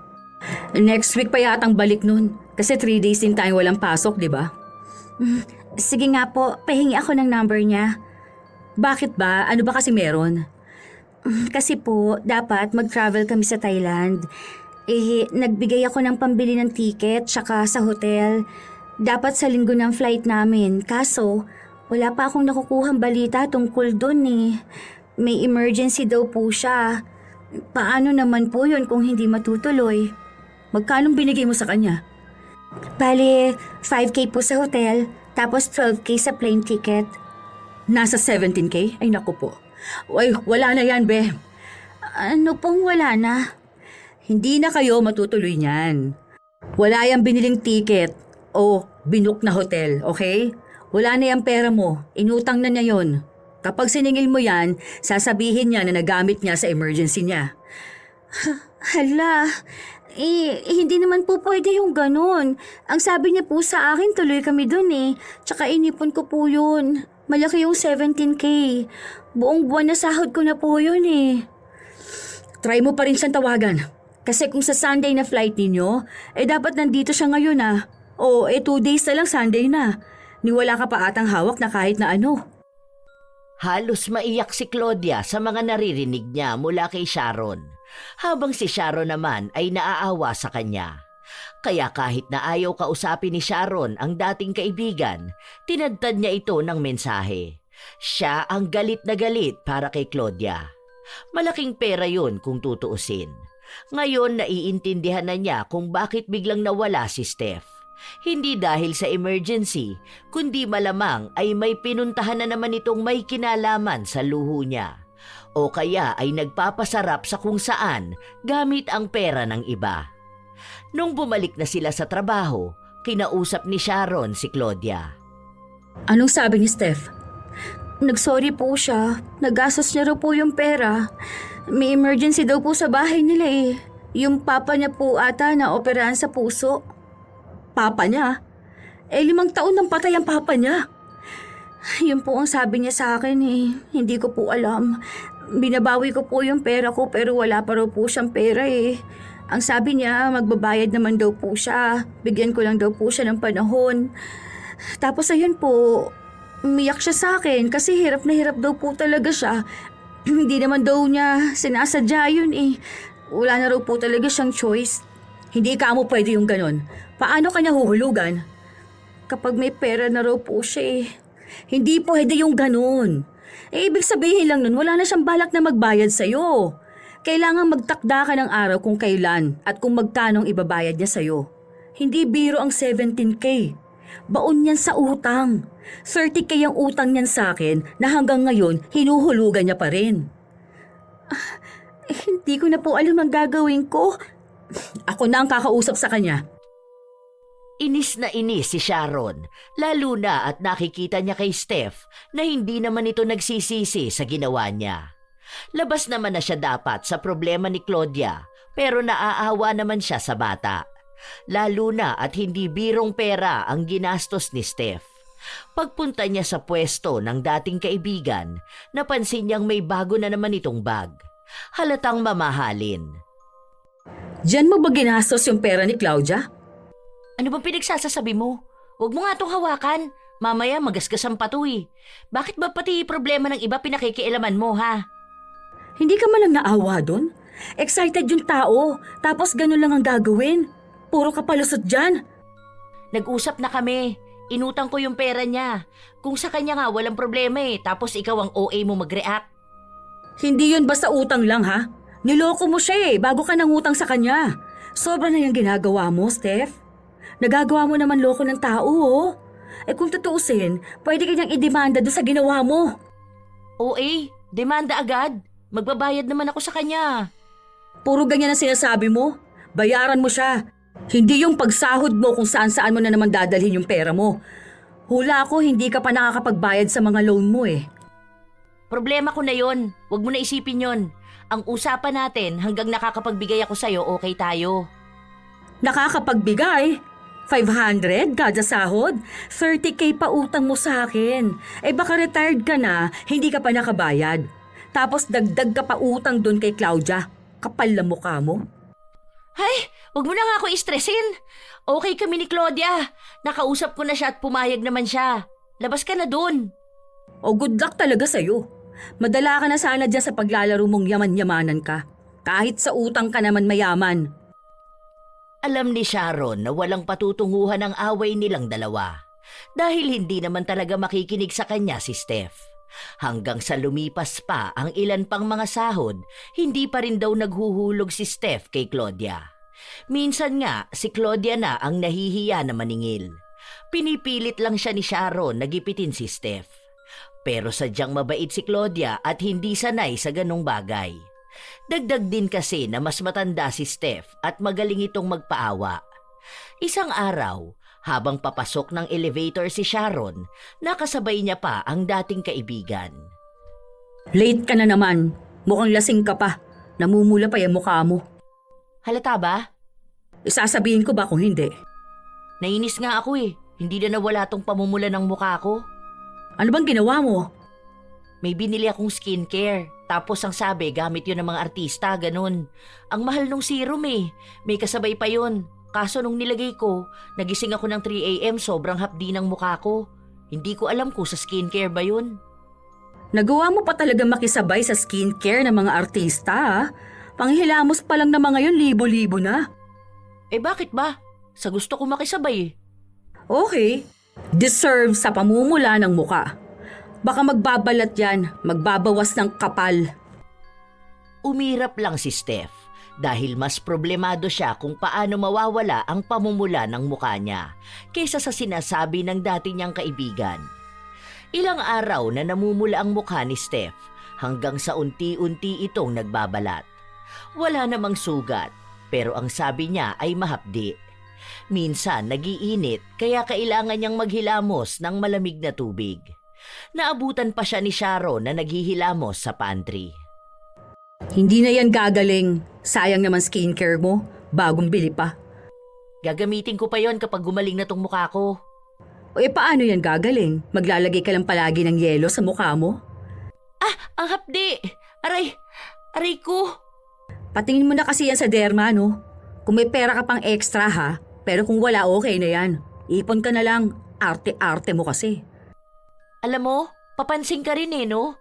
S1: Next week pa yatang balik nun. Kasi 3 days din tayong walang pasok, di ba?
S3: Sige nga po, pahingi ako ng number niya.
S1: Bakit ba? Ano ba kasi meron?
S3: Kasi po, dapat mag-travel kami sa Thailand. Nagbigay ako ng pambili ng ticket tsaka sa hotel. Dapat sa linggo ng flight namin. Kaso, wala pa akong nakukuhang balita tungkol dun eh. May emergency daw po siya. Paano naman po yun kung hindi matutuloy?
S1: Magkano binigay mo sa kanya?
S3: Bale, 5K po sa hotel, tapos 12K sa plane ticket.
S1: Nasa 17K? Ay naku po. Ay, wala na yan, be.
S3: Ano pong wala na?
S1: Hindi na kayo matutuloy niyan. Wala yang biniling ticket o binook na hotel, okay? Wala na yung pera mo. Inutang na niya yon. Kapag siningil mo yan, sasabihin niya na nagamit niya sa emergency niya.
S3: Hala, hindi naman po pwede yung ganun. Ang sabi niya po sa akin, tuloy kami dun eh. Tsaka inipon ko po yun. Malaki yung 17K. Buong buwan na sahod ko na po yun eh.
S1: Try mo pa rin siyang tawagan. Kasi kung sa Sunday na flight ninyo, dapat nandito siya ngayon ah. O 2 days na lang Sunday na. Niwala ka pa atang hawak na kahit na ano.
S2: Halos maiyak si Claudia sa mga naririnig niya mula kay Sharon, habang si Sharon naman ay naaawa sa kanya. Kaya kahit na ayaw kausapin ni Sharon ang dating kaibigan, tinadtad niya ito ng mensahe. Siya ang galit na galit para kay Claudia. Malaking pera yun kung tutuusin. Ngayon naiintindihan na niya kung bakit biglang nawala si Steph. Hindi dahil sa emergency, kundi malamang ay may pinuntahan na naman itong may kinalaman sa luho niya. O kaya ay nagpapasarap sa kung saan gamit ang pera ng iba. Nung bumalik na sila sa trabaho, kinausap ni Sharon si Claudia.
S1: Anong sabi ni Steph?
S3: Nagsorry po siya. Nagastos niya raw po yung pera. May emergency daw po sa bahay nila eh. Yung papa niya po ata na operahan sa puso.
S1: Papa niya? 5 taon nang patay ang papa niya.
S3: Yun po ang sabi niya sa akin eh. Hindi ko po alam. Binabawi ko po yung pera ko pero wala pa raw po siyang pera eh. Ang sabi niya, magbabayad naman daw po siya. Bigyan ko lang daw po siya ng panahon. Tapos ayun po, umiyak siya sa akin kasi hirap na hirap daw po talaga siya. Hindi naman daw niya sinasadya yun eh. Wala na raw po talaga siyang choice.
S1: Hindi ka mo pwede yung ganon. Paano kanya huhulugan?
S3: Kapag may pera na raw po siya eh.
S1: Hindi pwede yung ganon. Ibig sabihin lang nun, wala na siyang balak na magbayad sa'yo. Kailangan magtakda ka ng araw kung kailan at kung magkanong ibabayad niya sa'yo. Hindi biro ang 17K. Baon yan sa utang. 30K ang utang niyan sa akin na hanggang ngayon hinuhulugan niya pa rin.
S3: Hindi ko na po alam ang gagawin ko.
S1: Ako na ang kakausap sa kanya.
S2: Inis na inis si Sharon, lalo na at nakikita niya kay Steph na hindi naman ito nagsisisi sa ginawa niya. Labas naman na siya dapat sa problema ni Claudia, pero naaawa naman siya sa bata. Lalo na at hindi birong pera ang ginastos ni Steph. Pagpunta niya sa pwesto ng dating kaibigan, napansin niyang may bago na naman itong bag. Halatang mamahalin.
S1: Diyan mo ba ginastos yung pera ni Claudia?
S2: Ano bang pinagsasasabi mo? Huwag mo nga itong hawakan. Mamaya magasgasan pa to eh. Bakit ba pati problema ng iba pinakikialaman mo ha?
S1: Hindi ka man lang naawa doon? Excited yung tao, tapos ganun lang ang gagawin. Puro ka palusot dyan.
S2: Nag-usap na kami. Inutang ko yung pera niya. Kung sa kanya nga walang problema eh, tapos ikaw ang OA mo mag-react.
S1: Hindi yun basta utang lang ha. Niloko mo siya bago ka nangutang sa kanya. Sobra na yung ginagawa mo, Steph. Nagagawa mo naman loko ng tao, oh. Kung tutuusin, pwede kanyang idemanda doon sa ginawa mo.
S2: OA, demanda agad. Magbabayad naman ako sa kanya.
S1: Puro ganyan ang sinasabi mo. Bayaran mo siya. Hindi yung pagsahod mo kung saan-saan mo na naman dadalhin yung pera mo. Hula ko, hindi ka pa nakakapagbayad sa mga loan mo eh.
S2: Problema ko na yon. Huwag mo na isipin yon. Ang usapan natin hanggang nakakapagbigay ako sa'yo, okay tayo.
S1: Nakakapagbigay? 500 kada sahod? 30K pa utang mo sa akin. Eh baka retired ka na, hindi ka pa nakabayad. Tapos dagdag ka pa utang doon kay Claudia. Kapal na mukha mo.
S2: Ay, huwag mo na nga ako istresin. Okay kami ni Claudia. Nakausap ko na siya at pumayag naman siya. Labas ka na doon.
S1: O good luck talaga sa'yo. Madala ka na sana dyan sa paglalaro mong yaman-yamanan ka. Kahit sa utang ka naman mayaman.
S2: Alam ni Sharon na walang patutunguhan ang away nilang dalawa. Dahil hindi naman talaga makikinig sa kanya si Steph. Hanggang sa lumipas pa ang ilan pang mga sahod, hindi pa rin daw naghuhulog si Steph kay Claudia. Minsan nga, si Claudia na ang nahihiya na maningil. Pinipilit lang siya ni Sharon na gipitin si Steph. Pero sadyang mabait si Claudia at hindi sanay sa ganong bagay. Dagdag din kasi na mas matanda si Steph at magaling itong magpaawa. Isang araw, habang papasok ng elevator si Sharon, nakasabay niya pa ang dating kaibigan.
S1: Late ka na naman. Mukhang lasing ka pa. Namumula pa yung mukha mo.
S2: Halata ba?
S1: Isasabihin ko ba kung hindi?
S2: Nainis nga ako eh. Hindi na nawala tong pamumula ng mukha ko.
S1: Ano bang ginawa mo?
S2: May binili akong skincare. Tapos ang sabi, gamit yun ng mga artista, ganun. Ang mahal nung serum eh. May kasabay pa yun. Kaso nung nilagay ko, nagising ako ng 3 AM, sobrang hapdi ng mukha ko. Hindi ko alam kung sa skincare ba yun.
S1: Nagawa mo pa talaga makisabay sa skincare ng mga artista ha? Panghilamos pa lang na mga yun, libo-libo na.
S2: Eh bakit ba? Sa gusto ko makisabay eh.
S1: Okay. Deserve sa pamumula ng muka. Baka magbabalat yan, magbabawas ng kapal.
S2: Umirap lang si Steph dahil mas problemado siya kung paano mawawala ang pamumula ng mukha niya kaysa sa sinasabi ng dati niyang kaibigan. Ilang araw na namumula ang mukha ni Steph hanggang sa unti-unti itong nagbabalat. Wala namang sugat pero ang sabi niya ay mahapdi. Minsan nagiinit kaya kailangan niyang maghilamos ng malamig na tubig. Naabutan pa siya ni Sharon na naghihilamos sa pantry.
S1: Hindi na yan gagaling. Sayang naman skincare mo. Bagong bili pa.
S2: Gagamitin ko pa yon kapag gumaling na tong mukha ko.
S1: O paano yan gagaling? Maglalagay ka lang palagi ng yelo sa mukha mo?
S2: Ah, ang hapdi! Aray ko!
S1: Patingin mo na kasi yan sa derma, no? Kung may pera ka pang extra ha, pero kung wala okay na yan. Ipon ka na lang. Arte-arte mo kasi.
S2: Alam mo, papansin ka rin eh, no?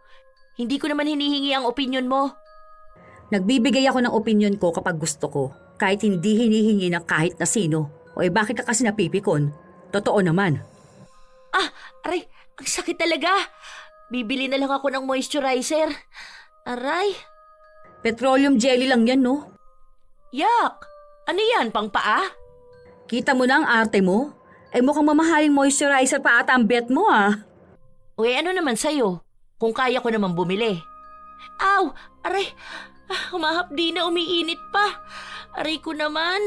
S2: Hindi ko naman hinihingi ang opinyon mo.
S1: Nagbibigay ako ng opinyon ko kapag gusto ko, kahit hindi hinihingi ng kahit na sino. O bakit ka kasi napipikon? Totoo naman.
S2: Ah, aray, ang sakit talaga. Bibili na lang ako ng moisturizer. Aray.
S1: Petroleum jelly lang yan, no?
S2: Yak! Ano yan, pang paa?
S1: Kita mo na ang arte mo? Mukhang mamahaling moisturizer pa ata ang bet mo, ah.
S2: Uy, ano naman sa'yo? Kung kaya ko naman bumili. Aw! Aray! Humahapdi na, umiinit pa. Aray ko naman.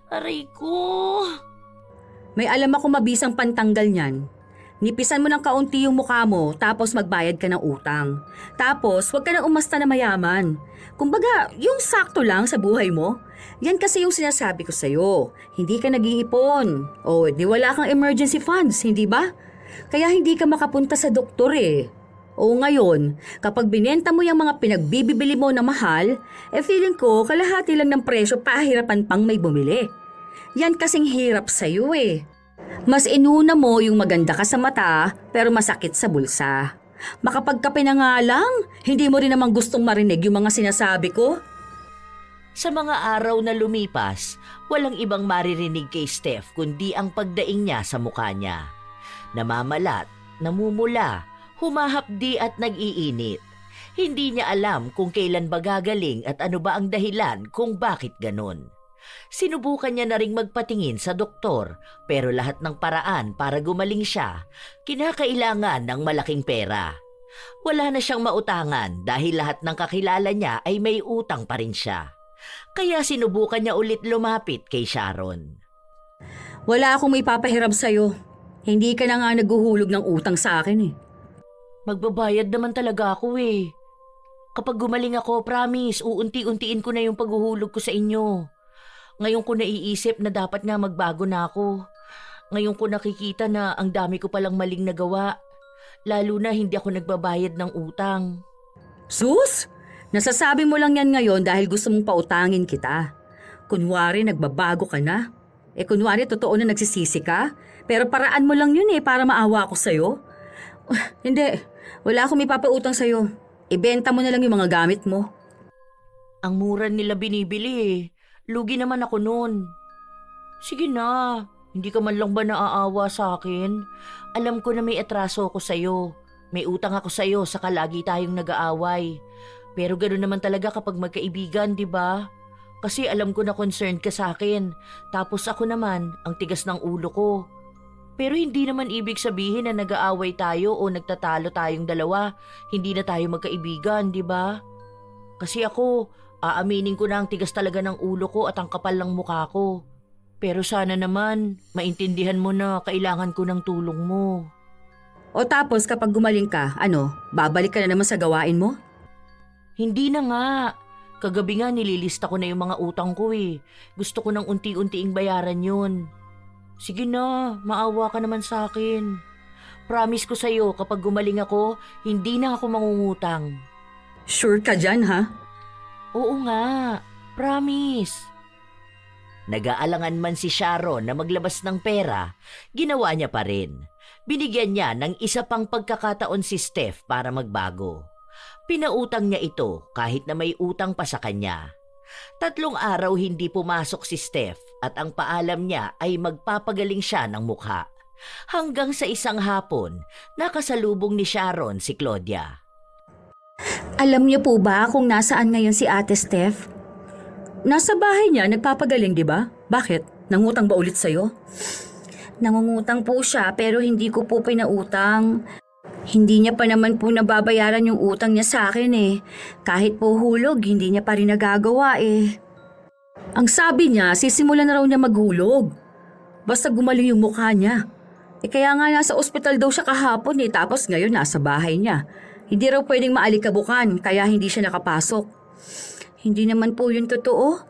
S2: Aray ko.
S1: May alam ako mabisang pantanggal niyan. Nipisan mo ng kaunti yung mukha mo tapos magbayad ka ng utang. Tapos huwag ka na umasta na mayaman. Kumbaga, yung sakto lang sa buhay mo. Yan kasi yung sinasabi ko sa'yo. Hindi ka nag-iipon. O, di wala kang emergency funds, hindi ba? Kaya hindi ka makapunta sa doktor eh. O ngayon, kapag binenta mo yung mga pinagbibili mo na mahal, feeling ko kalahati lang ng presyo pahirapan pang may bumili. Yan kasing hirap sa'yo eh. Mas inuna mo yung maganda ka sa mata pero masakit sa bulsa. Makapagkape na nga lang, hindi mo rin namang gustong marinig yung mga sinasabi ko.
S2: Sa mga araw na lumipas, walang ibang maririnig kay Steph kundi ang pagdaing niya sa mukha niya. Namamalat, namumula, humahapdi at nag-iinit. Hindi niya alam kung kailan ba gagaling at ano ba ang dahilan kung bakit ganon. Sinubukan niya na ring magpatingin sa doktor pero lahat ng paraan para gumaling siya, kinakailangan ng malaking pera. Wala na siyang mautangan dahil lahat ng kakilala niya ay may utang pa rin siya. Kaya sinubukan niya ulit lumapit kay Sharon.
S1: Wala akong may papahiram sa'yo. Hindi ka na nga naghuhulog ng utang sa akin eh.
S2: Magbabayad naman talaga ako eh. Kapag gumaling ako, promise, uunti-untiin ko na yung paghuhulog ko sa inyo. Ngayon ko naiisip na dapat nga magbago na ako. Ngayon ko nakikita na ang dami ko palang maling nagawa. Lalo na hindi ako nagbabayad ng utang.
S1: Sus! Nasasabi mo lang yan ngayon dahil gusto mong pautangin kita. Kunwari nagbabago ka na. Kunwari totoo na nagsisisi ka. Pero paraan mo lang yun para maawa ako sa'yo. Hindi, wala akong ipapautang sa'yo. Ibenta mo na lang yung mga gamit mo.
S2: Ang mura nila binibili eh. Lugi naman ako noon. Sige na, hindi ka man lang ba naaawa sa akin? Alam ko na may atraso ako sa'yo. May utang ako sa'yo, saka lagi tayong nag-aaway. Pero gano'n naman talaga kapag magkaibigan, di ba? Kasi alam ko na concerned ka sa akin. Tapos ako naman, ang tigas ng ulo ko. Pero hindi naman ibig sabihin na nag-aaway tayo o nagtatalo tayong dalawa. Hindi na tayo magkaibigan, di ba? Kasi ako, aaminin ko na ang tigas talaga ng ulo ko at ang kapal ng mukha ko. Pero sana naman, maintindihan mo na kailangan ko ng tulong mo.
S1: O tapos kapag gumaling ka, babalik ka na naman sa gawain mo?
S2: Hindi na nga. Kagabi nga nililista ko na yung mga utang ko eh. Gusto ko ng unti-untiing bayaran yun. Sige na, maawa ka naman sa akin. Promise ko sa'yo, kapag gumaling ako, hindi na ako mangungutang.
S1: Sure ka dyan, ha?
S2: Oo nga, promise. Nag-aalangan man si Sharon na maglabas ng pera, ginawa niya pa rin. Binigyan niya ng isa pang pagkakataon si Steph para magbago. Pinautang niya ito kahit na may utang pa sa kanya. 3 araw hindi pumasok si Steph at ang paalam niya ay magpapagaling siya ng mukha. Hanggang sa isang hapon, nakasalubong ni Sharon si Claudia.
S3: Alam niyo po ba kung nasaan ngayon si Ate Steph?
S1: Nasa bahay niya, nagpapagaling, di ba? Bakit? Nangutang ba ulit sa'yo?
S3: Nangungutang po siya pero hindi ko po pinautang. Hindi niya pa naman po nababayaran yung utang niya sa akin eh. Kahit po hulog, hindi niya pa rin nagagawa eh.
S1: Ang sabi niya, sisimulan na raw niya maghulog. Basta gumaling yung mukha niya. Kaya nga nasa ospital daw siya kahapon tapos ngayon nasa bahay niya. Hindi raw pwedeng maalikabukan kaya hindi siya nakapasok.
S3: Hindi naman po yun totoo.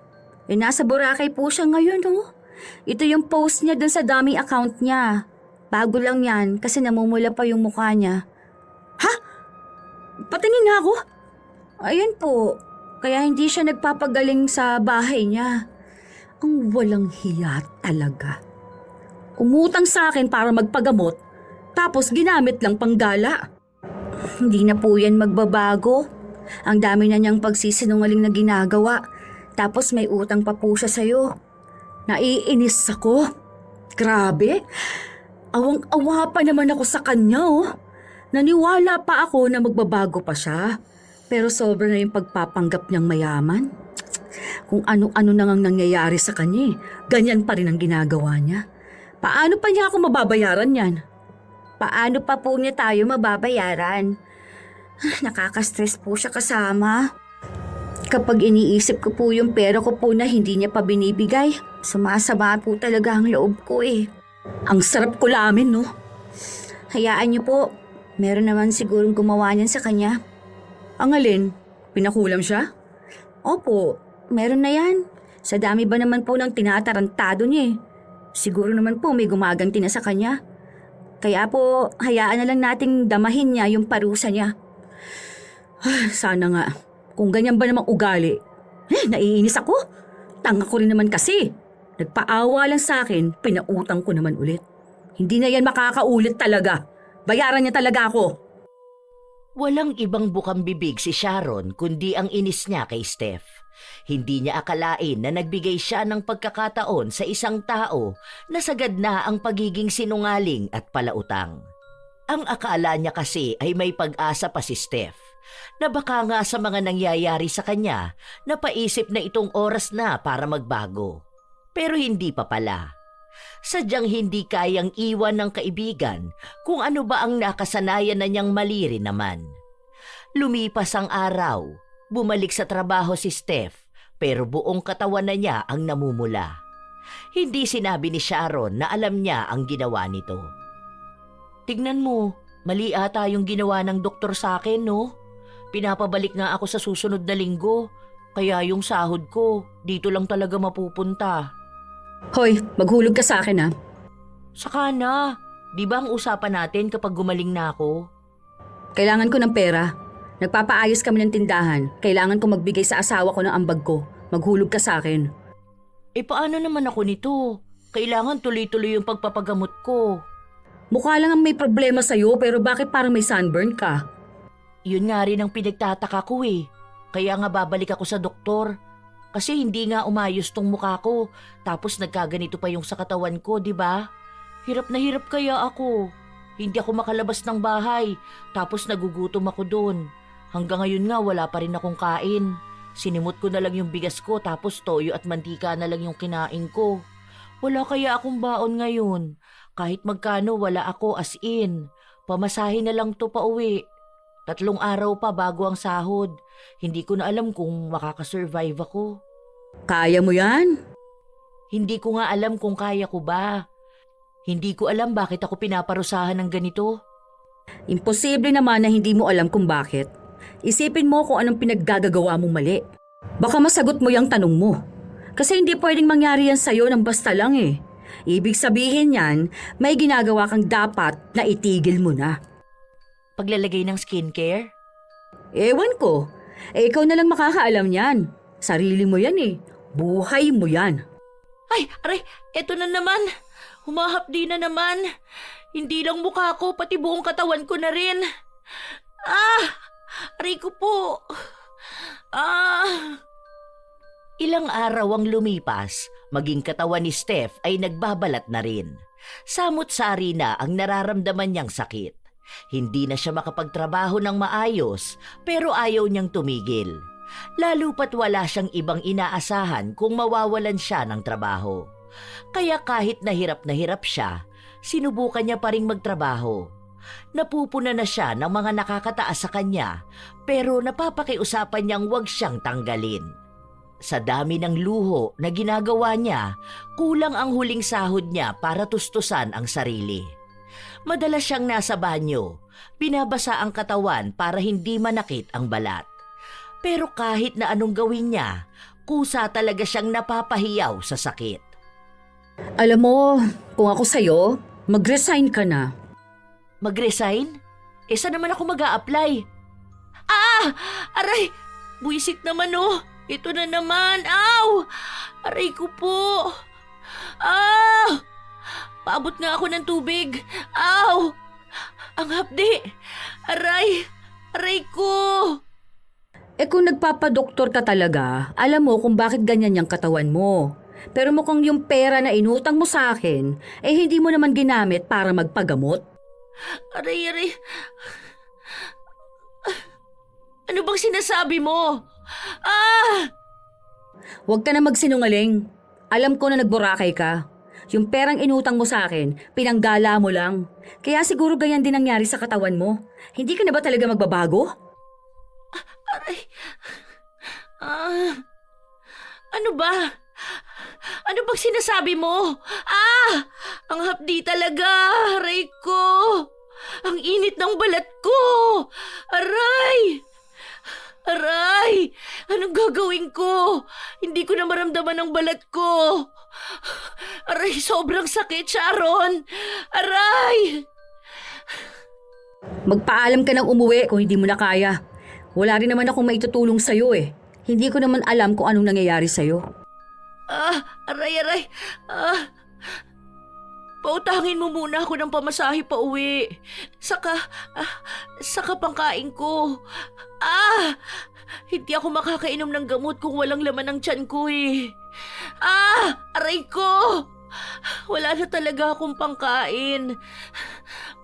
S3: Nasa Boracay po siya ngayon Ito yung post niya dun sa dummy account niya. Bago lang yan kasi namumula pa yung mukha niya.
S1: Ha? Patingin nga ako.
S3: Ayun po. Kaya hindi siya nagpapagaling sa bahay niya.
S1: Ang walang hiya talaga. Umutang sa akin para magpagamot, tapos ginamit lang panggala.
S3: Hindi na po yan magbabago. Ang dami na niyang pagsisinungaling na ginagawa. Tapos may utang pa po siya sa'yo.
S1: Naiinis ako. Grabe. Awang-awa pa naman ako sa kanya Naniwala pa ako na magbabago pa siya. Pero sobra na yung pagpapanggap niyang mayaman. Kung ano-ano na ngang nangyayari sa kanya ganyan pa rin ang ginagawa niya. Paano pa niya ako mababayaran yan?
S3: Paano pa po niya tayo mababayaran? Nakaka-stress po siya kasama. Kapag iniisip ko po yung pera ko po na hindi niya pa binibigay, sumasama po talaga ang loob ko
S1: Ang sarap kulamin, no?
S3: Hayaan niyo po. Meron naman sigurong gumawa niyan sa kanya.
S1: Ang alin? Pinakulam siya?
S3: Opo, meron na yan. Sa dami ba naman po ng tinatarantado niya Siguro naman po may gumaganti na sa kanya. Kaya po, hayaan na lang nating damahin niya yung parusa niya.
S1: Sana nga. Kung ganyan ba namang ugali? Naiinis ako. Tanga ko rin naman kasi. Nagpaawa lang sa akin, pinautang ko naman ulit. Hindi na yan makakaulit talaga. Bayaran niya talaga ako.
S2: Walang ibang bukang bibig si Sharon kundi ang inis niya kay Steph. Hindi niya akalain na nagbigay siya ng pagkakataon sa isang tao na sagad na ang pagiging sinungaling at palautang. Ang akala niya kasi ay may pag-asa pa si Steph, na baka nga sa mga nangyayari sa kanya, napaisip na itong oras na para magbago. Pero hindi pa pala. Sadyang hindi kayang iwan ng kaibigan kung ano ba ang nakasanayan na niyang mali rin naman. Lumipas ang araw, bumalik sa trabaho si Steph pero buong katawan na niya ang namumula. Hindi sinabi ni Sharon na alam niya ang ginawa nito. Tignan mo, mali ata yung ginawa ng doktor sa akin, no? Pinapabalik nga ako sa susunod na linggo, kaya yung sahod ko dito lang talaga mapupunta.
S1: Hoy, maghulog ka sa akin ha.
S2: Saka na, di ba ang usapan natin kapag gumaling na ako?
S1: Kailangan ko ng pera. Nagpapaayos kami ng tindahan. Kailangan ko magbigay sa asawa ko ng ambag ko. Maghulog ka sa akin.
S2: Paano naman ako nito? Kailangan tuloy-tuloy yung pagpapagamot ko.
S1: Mukha lang ang may problema sa'yo pero bakit parang may sunburn ka?
S2: Yun nga rin ang pinagtataka ko Kaya nga babalik ako sa doktor. Kasi hindi nga umayos tong mukha ko. Tapos nagkaganito pa yung sa katawan ko, di ba? Hirap na hirap kaya ako. Hindi ako makalabas ng bahay. Tapos nagugutom ako doon. Hanggang ngayon nga wala pa rin akong kain. Sinimot ko na lang yung bigas ko tapos toyo at mantika na lang yung kinain ko. Wala kaya akong baon ngayon. Kahit magkano wala ako as in. Pamasahe na lang to pa uwi. 3 araw pa bago ang sahod. Hindi ko na alam kung makakasurvive ako.
S1: Kaya mo yan?
S2: Hindi ko nga alam kung kaya ko ba. Hindi ko alam bakit ako pinaparusahan ng ganito.
S1: Imposible naman na hindi mo alam kung bakit. Isipin mo kung anong pinaggagawa mong mali. Baka masagot mo yung tanong mo. Kasi hindi pwedeng mangyari yan sa'yo ng basta lang Ibig sabihin yan, may ginagawa kang dapat na itigil mo na.
S2: Paglalagay ng skincare?
S1: Ewan ko. Ikaw na lang makakaalam yan. Sarili mo yan Buhay mo yan.
S2: Ay, aray, eto na naman. Humahapdi na naman. Hindi lang mukha ko, pati buong katawan ko na rin. Aray ko po. Ilang araw ang lumipas, maging katawan ni Steph ay nagbabalat na rin. Samot-sari na ang nararamdaman niyang sakit. Hindi na siya makapagtrabaho ng maayos, pero ayaw niyang tumigil. Lalo pat wala siyang ibang inaasahan kung mawawalan siya ng trabaho. Kaya kahit na hirap siya, sinubukan niya pa ring magtrabaho. Napupuna na siya ng mga nakakataas sa kanya, pero napapakiusapan niyang huwag siyang tanggalin. Sa dami ng luho na ginagawa niya, kulang ang huling sahod niya para tustusan ang sarili. Madalas siyang nasa banyo, binabasa ang katawan para hindi manakit ang balat. Pero kahit na anong gawin niya, kusa talaga siyang napapahiyaw sa sakit.
S1: Alam mo, kung ako sa'yo, mag-resign ka na.
S2: Mag-resign? Saan naman ako mag-a-apply? Aray! Buisit naman Ito na naman! Aw! Aray ko po! Paabot nga ako ng tubig! Aw! Ang hapdi! Aray! Aray ko!
S1: Kung nagpapadoktor ka talaga, alam mo kung bakit ganyan yung katawan mo. Pero mukhang yung pera na inutang mo sa akin, hindi mo naman ginamit para magpagamot.
S2: Aray! Ano bang sinasabi mo?
S1: Huwag ka na magsinungaling. Alam ko na nagburakay ka. Yung perang inutang mo sa akin, pinanggala mo lang. Kaya siguro ganyan din nangyari sa katawan mo. Hindi ka na ba talaga magbabago?
S2: Aray! Ano ba? Ano bang sinasabi mo? Ang hapdi talaga! Aray ko! Ang init ng balat ko! Aray! Aray! Anong gagawin ko? Hindi ko na maramdaman ang balat ko. Aray, sobrang sakit, Sharon! Aray!
S1: Magpaalam ka ng umuwi kung hindi mo na kaya. Wala rin naman akong maitutulong sa'yo Hindi ko naman alam kung anong nangyayari sa'yo.
S2: Aray! Pautangin mo muna ako ng pamasahe pa uwi. Saka pangkain ko. Hindi ako makakainom ng gamot kung walang laman ng tiyan ko Aray ko! Wala na talaga akong pangkain.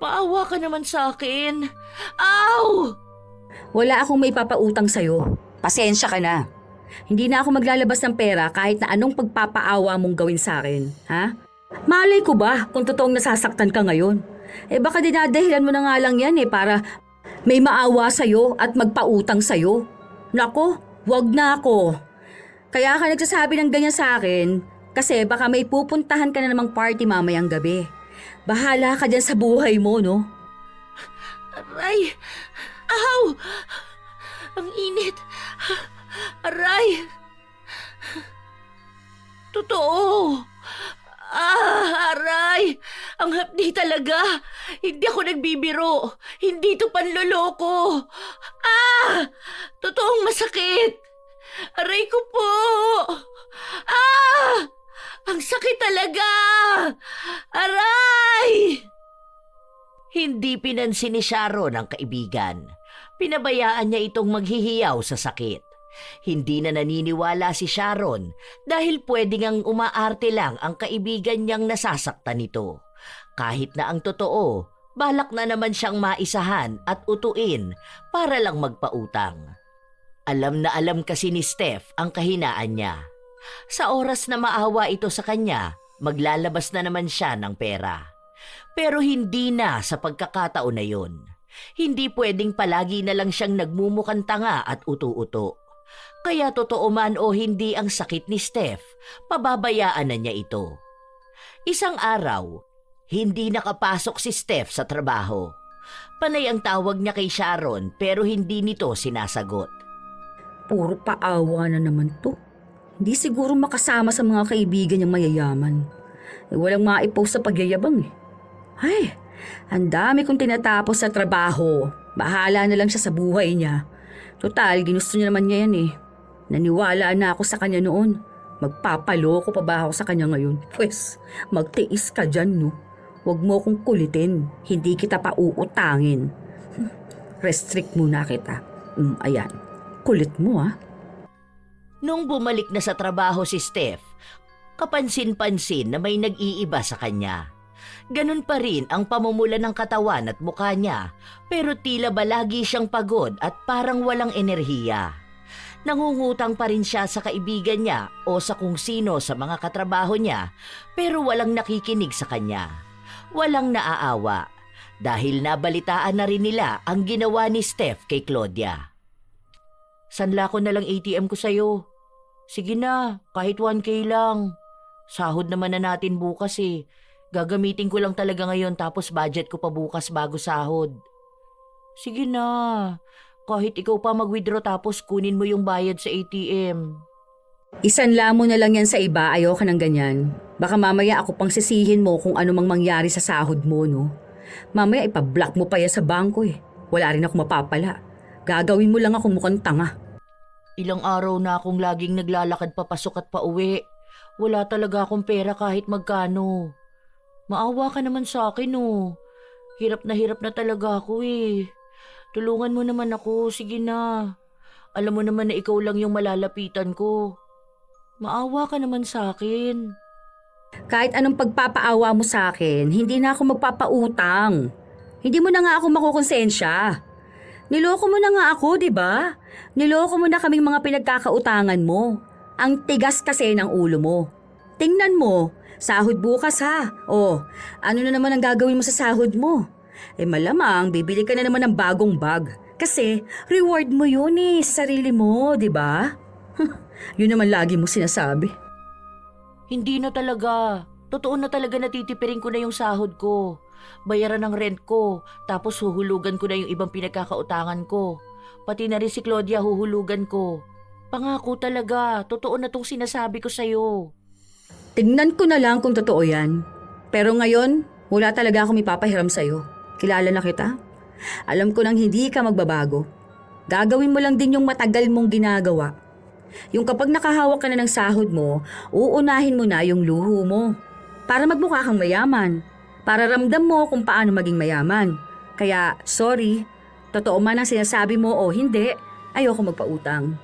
S2: Maawa ka naman sa akin. Aw!
S1: Wala akong may papautang sa'yo. Pasensya ka na. Hindi na ako maglalabas ng pera kahit na anong pagpapaawa mong gawin sa akin. Ha? Malay ko ba kung totoong nasasaktan ka ngayon? Baka dinadahilan mo na nga lang yan para may maawa sa'yo at magpautang sa'yo. Nako, wag na ako. Kaya ka nagsasabi ng ganyan sa akin kasi baka may pupuntahan ka na namang party mamayang gabi. Bahala ka dyan sa buhay mo, no?
S2: Aray! Ahaw! Ang init! Aray! Totoo! Aray! Ang hapdi talaga! Hindi ako nagbibiro! Hindi to panloloko! Totoong masakit! Aray ko po! Ang sakit talaga! Aray! Hindi pinansin ni Sharon ang kaibigan. Pinabayaan niya itong maghihiyaw sa sakit. Hindi na naniniwala si Sharon dahil pwedeng ang umaarte lang ang kaibigan niyang nasasaktan nito. Kahit na ang totoo, balak na naman siyang maisahan at utuin para lang magpautang. Alam na alam kasi ni Steph ang kahinaan niya. Sa oras na maawa ito sa kanya, maglalabas na naman siya ng pera. Pero hindi na sa pagkakataon na yun. Hindi pwedeng palagi na lang siyang nagmumukhang tanga at utu-uto. Kaya totoo man o hindi ang sakit ni Steph, pababayaan na niya ito. Isang araw, hindi nakapasok si Steph sa trabaho. Panay ang tawag niya kay Sharon pero hindi nito sinasagot.
S1: Puro paawa na naman to. Hindi siguro makasama sa mga kaibigan niyang mayayaman. Walang maipost sa pagyayabang Ay, ang dami kong tinatapos sa trabaho. Bahala na lang siya sa buhay niya. Total, ginusto niya naman niya yan Naniwala na ako sa kanya noon. Magpapaloko pa ba ako sa kanya ngayon? Pwes, magtiis ka dyan, no? Huwag mo akong kulitin. Hindi kita pa uutangin. Restrict muna kita. Ayan, kulit mo
S2: Nung bumalik na sa trabaho si Steph, kapansin-pansin na may nag-iiba sa kanya. Ganun pa rin ang pamumula ng katawan at mukha niya, pero tila ba lagi siyang pagod at parang walang enerhiya. Nangungutang pa rin siya sa kaibigan niya o sa kung sino sa mga katrabaho niya, pero walang nakikinig sa kanya. Walang naaawa, dahil nabalitaan na rin nila ang ginawa ni Steph kay Claudia. Sanla ko na lang ATM ko sa'yo. Sige na, kahit 1K lang. Sahod naman na natin bukas Gagamitin ko lang talaga ngayon tapos budget ko pa bukas bago sahod. Sige na, kahit ikaw pa mag-withdraw tapos kunin mo yung bayad sa ATM.
S1: Isanla mo na lang yan sa iba, ayoko ng ganyan. Baka mamaya ako pang sisihin mo kung ano mang mangyari sa sahod mo, no? Mamaya ipablock mo pa yan sa bangko Wala rin ako mapapala. Gagawin mo lang ako mukhang tanga.
S2: Ilang araw na akong laging naglalakad papasok at pauwi. Wala talaga akong pera kahit magkano. Maawa ka naman sa akin Hirap na talaga ako Tulungan mo naman ako, sige na. Alam mo naman na ikaw lang yung malalapitan ko. Maawa ka naman sa akin.
S1: Kahit anong pagpapaawa mo sa akin, hindi na ako magpapautang. Hindi mo na nga ako makukonsensya. Niloko mo na nga ako, di ba? Niloko mo na kaming mga pinagkakautangan mo. Ang tigas kasi ng ulo mo. Tingnan mo, sahod bukas ano na naman ang gagawin mo sa sahod mo? Malamang bibili ka na naman ng bagong bag. Kasi reward mo yun sa sarili mo, di ba? Yun naman lagi mo sinasabi.
S2: Hindi na talaga. Totoo na talaga natitipirin ko na yung sahod ko. Bayaran ng rent ko, tapos huhulugan ko na yung ibang pinagkakautangan ko. Pati na rin si Claudia huhulugan ko. Pangako talaga, totoo na tong sinasabi ko sa'yo.
S1: Tignan ko na lang kung totoo yan. Pero ngayon, wala talaga akong ipapahiram sa'yo. Kilala na kita. Alam ko nang hindi ka magbabago. Gagawin mo lang din yung matagal mong ginagawa. Yung kapag nakahawak ka na ng sahod mo, uunahin mo na yung luho mo. Para magmukha kang mayaman. Para ramdam mo kung paano maging mayaman. Kaya, sorry, totoo man ang sinasabi mo o hindi, ayoko magpautang.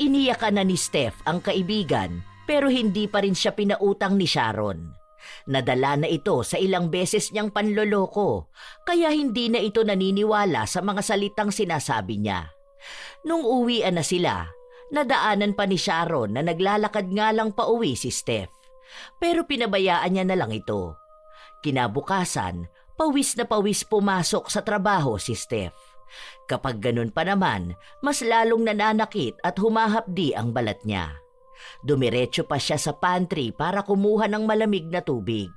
S2: Iniyakan na ni Steph ang kaibigan pero hindi pa rin siya pinautang ni Sharon. Nadala na ito sa ilang beses niyang panloloko kaya hindi na ito naniniwala sa mga salitang sinasabi niya. Nung uwian na sila, nadaanan pa ni Sharon na naglalakad nga lang pauwi si Steph. Pero pinabayaan niya na lang ito. Kinabukasan, pawis na pawis pumasok sa trabaho si Steph. Kapag ganun pa naman, mas lalong nananakit at humahapdi ang balat niya. Dumiretso pa siya sa pantry para kumuha ng malamig na tubig.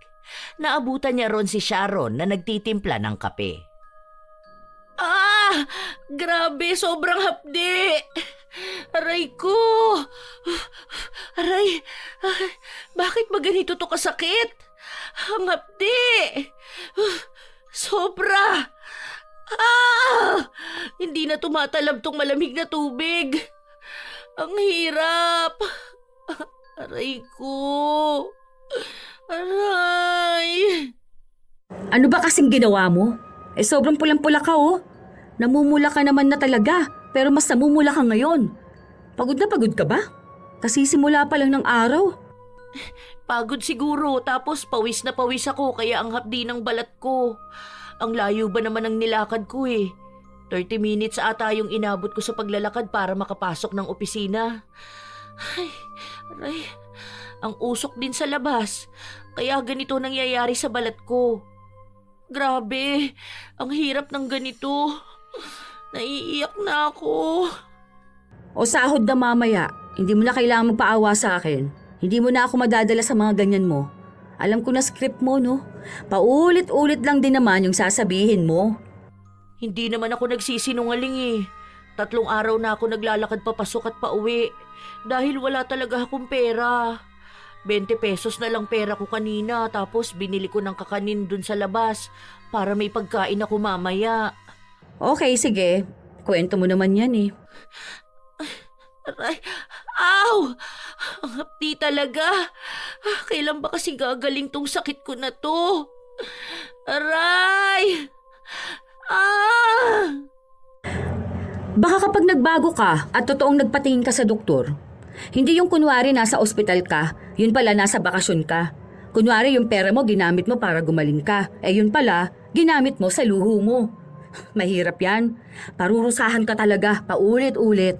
S2: Naabutan niya ron si Sharon na nagtitimpla ng kape. Ah! Grabe, sobrang hapdi! Aray ko! Aray! Bakit ba ganito to kasakit? Ang hapdi! Sobra! Ah! Hindi na tumatalab tong malamig na tubig. Ang hirap! Aray ko! Aray!
S1: Ano ba kasing ginawa mo? Sobrang pulang-pula ka oh. Namumula ka naman na talaga, pero mas namumula ka ngayon. Pagod na pagod ka ba? Kasi simula pa lang ng araw.
S2: Pagod siguro, tapos pawis na pawis ako kaya ang hapdi ng balat ko. Ang layo ba naman ang nilakad ko eh. 30 minutes ata yung inabot ko sa paglalakad para makapasok ng opisina. Ay, aray, ang usok din sa labas. Kaya ganito nangyayari sa balat ko. Grabe, ang hirap ng ganito. Naiiyak na ako.
S1: O sahod na mamaya, hindi mo na kailangan magpaawa sa akin. Hindi mo na ako madadala sa mga ganyan mo. Alam ko na script mo, no? Paulit-ulit lang din naman yung sasabihin mo.
S2: Hindi naman ako nagsisinungaling eh. 3 araw na ako naglalakad papasok at pauwi. Dahil wala talaga akong pera. 20 pesos na lang pera ko kanina tapos binili ko ng kakanin dun sa labas para may pagkain ako mamaya.
S1: Okay, sige. Kwento mo naman yan eh.
S2: Aray, aw! Ang hapdi talaga. Kailan ba kasi gagaling tong sakit ko na to? Aray! Ah!
S1: Baka kapag nagbago ka at totoong nagpatingin ka sa doktor, hindi yung kunwari nasa ospital ka, yun pala nasa bakasyon ka. Kunwari yung pera mo ginamit mo para gumaling ka, yun pala ginamit mo sa luho mo. Mahirap yan. Parurusahan ka talaga, paulit-ulit.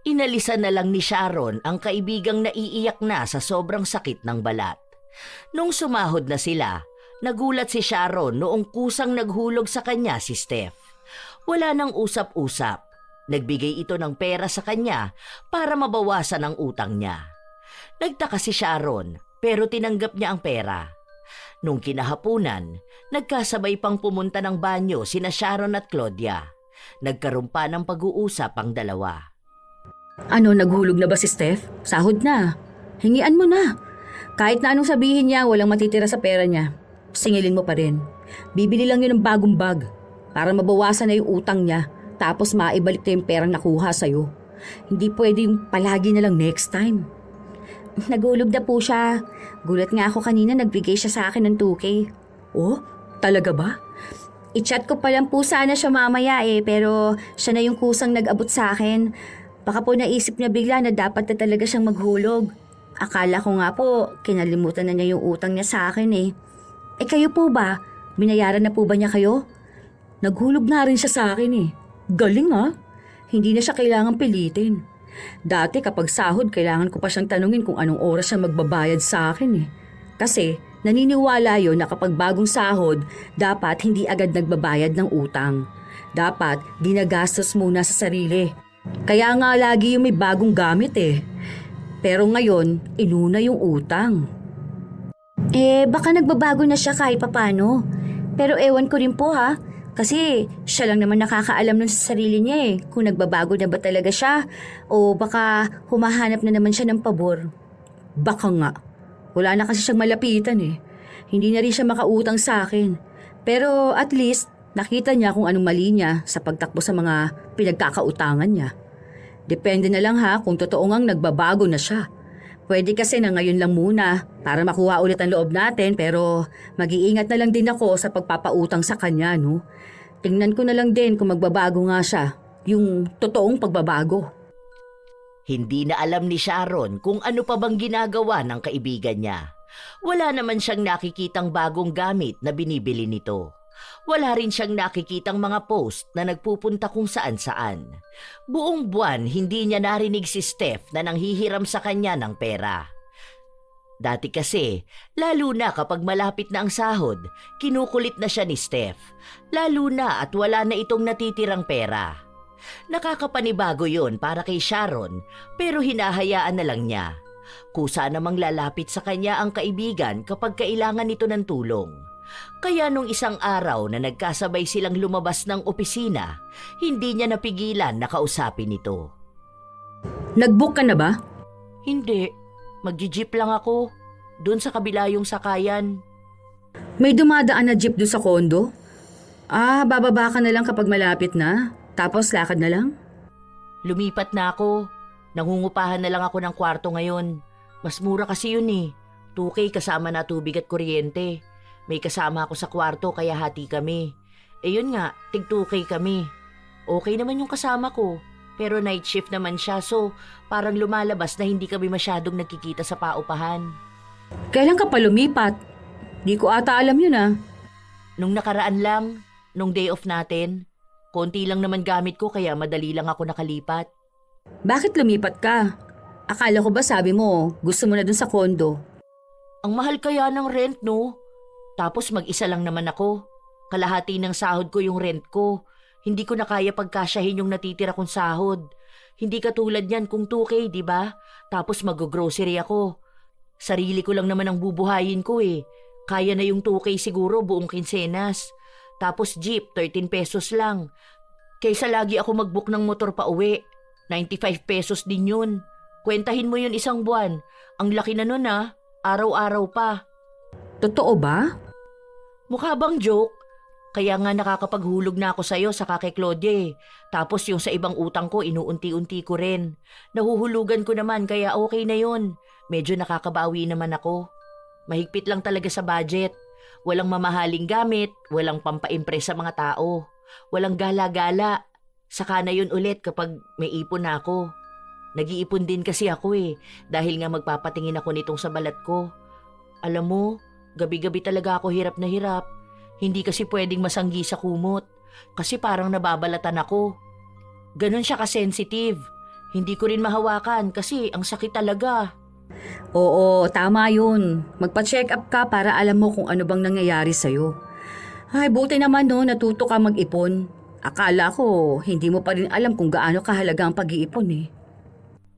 S2: Inalisan na lang ni Sharon ang kaibigang naiiyak na sa sobrang sakit ng balat. Nung sumahod na sila, nagulat si Sharon noong kusang naghulog sa kanya si Steph. Wala nang usap-usap. Nagbigay ito ng pera sa kanya para mabawasan ang utang niya. Nagtaka si Sharon pero tinanggap niya ang pera. Nung kinahapunan, nagkasabay pang pumunta ng banyo sina Sharon at Claudia. Nagkaroon pa ng pag-uusap ang dalawa.
S1: Ano, naghulog na ba si Steph? Sahod na. Hingian mo na. Kahit na anong sabihin niya, walang matitira sa pera niya. Singilin mo pa rin. Bibili lang yun ng bagong bag para mabawasan na yung utang niya. Tapos maibalik na yung perang nakuha sa'yo. Hindi pwede yung palagi na lang next time. Nagulog na po siya. Gulat nga ako kanina nagbigay siya sa akin ng 2K. Oh, talaga ba? I-chat ko pa lang po sana siya mamaya pero siya na yung kusang nag-abot sa akin. Baka po naisip niya bigla na dapat na talaga siyang maghulog. Akala ko nga po, kinalimutan na niya yung utang niya sa akin kayo po ba? Binayaran na po ba niya kayo? Naghulog na rin siya sa akin Galing Hindi na siya kailangang pilitin. Dati kapag sahod, kailangan ko pa siyang tanungin kung anong oras siya magbabayad sa akin Kasi naniniwala yon na kapag bagong sahod, dapat hindi agad nagbabayad ng utang. Dapat ginagastos muna sa sarili. Kaya nga lagi yung may bagong gamit Pero ngayon, inuna yung utang. Baka nagbabago na siya kahit papano. Pero ewan ko rin po Kasi siya lang naman nakakaalam nun sa sarili niya kung nagbabago na ba talaga siya o baka humahanap na naman siya ng pabor. Baka nga. Wala na kasi siyang malapitan Hindi na rin siya makautang sa akin. Pero at least nakita niya kung anong mali niya sa pagtakbo sa mga pinagkakautangan niya. Depende na lang kung totoo ngang nagbabago na siya. Pwede kasi na ngayon lang muna para makuha ulit ang loob natin pero mag-iingat na lang din ako sa pagpapautang sa kanya, no? Tingnan ko na lang din kung magbabago nga siya, yung totoong pagbabago.
S2: Hindi na alam ni Sharon kung ano pa bang ginagawa ng kaibigan niya. Wala naman siyang nakikitang bagong gamit na binibili nito. Wala rin siyang nakikitang mga post na nagpupunta kung saan-saan. Buong buwan hindi niya narinig si Steph na nanghihiram sa kanya ng pera. Dati kasi, lalo na kapag malapit na ang sahod, kinukulit na siya ni Steph. Lalo na at wala na itong natitirang pera. Nakakapanibago yon para kay Sharon, pero hinahayaan na lang niya. Kusa namang lalapit sa kanya ang kaibigan kapag kailangan nito ng tulong. Kaya nung isang araw na nagkasabay silang lumabas ng opisina, hindi niya napigilan na kausapin ito.
S1: Nag-book ka na ba?
S2: Hindi, magji-jeep lang ako. Doon sa kabila yung sakayan.
S1: May dumadaan na jeep doon sa kondo? Bababa ka na lang kapag malapit na. Tapos lakad na lang?
S2: Lumipat na ako. Nangungupahan na lang ako ng kwarto ngayon. Mas mura kasi yun eh. 2K kasama na tubig at kuryente. May kasama ako sa kwarto kaya hati kami. Yun nga, tig 2K kami. Okay naman yung kasama ko. Pero night shift naman siya so parang lumalabas na hindi kami masyadong nagkikita sa paupahan.
S1: Kailan ka pa lumipat? Di ko ata alam yun
S2: Nung nakaraan lang, nung day off natin, konti lang naman gamit ko kaya madali lang ako nakalipat.
S1: Bakit lumipat ka? Akala ko ba sabi mo gusto mo na dun sa kondo?
S2: Ang mahal kaya ng rent no? Tapos mag-isa lang naman ako. Kalahati ng sahod ko yung rent ko. Hindi ko na kaya pagkasyahin yung natitira kong sahod. Hindi katulad yan kung 2K, di ba? Tapos mag-grocery ako. Sarili ko lang naman ang bubuhayin ko eh. Kaya na yung 2K siguro buong kinsenas. Tapos jeep, 13 pesos lang. Kaysa lagi ako mag-book ng motor pa uwi. 95 pesos din yun. Kwentahin mo yun isang buwan. Ang laki na nun araw-araw pa.
S1: Totoo ba?
S2: Mukha bang joke? Kaya nga nakakapaghulog na ako sa'yo sa kay Claudia eh. Tapos yung sa ibang utang ko, inuunti-unti ko rin. Nahuhulugan ko naman kaya okay na yun. Medyo nakakabawi naman ako. Mahigpit lang talaga sa budget. Walang mamahaling gamit, walang pampaimpress sa mga tao. Walang gala-gala. Saka na yun ulit kapag may ipon na ako. Nag-iipon din kasi ako eh. Dahil nga magpapatingin ako nitong sa balat ko. Alam mo, gabi-gabi talaga ako hirap na hirap. Hindi kasi pwedeng masanggi sa kumot. Kasi parang nababalatan ako. Ganon siya ka-sensitive. Hindi ko rin mahawakan kasi ang sakit talaga.
S1: Oo, tama yun. Magpa-check up ka para alam mo kung ano bang nangyayari sa'yo. Ay, buti naman natuto ka mag-ipon. Akala ko, hindi mo pa rin alam kung gaano kahalaga ang pag-iipon eh.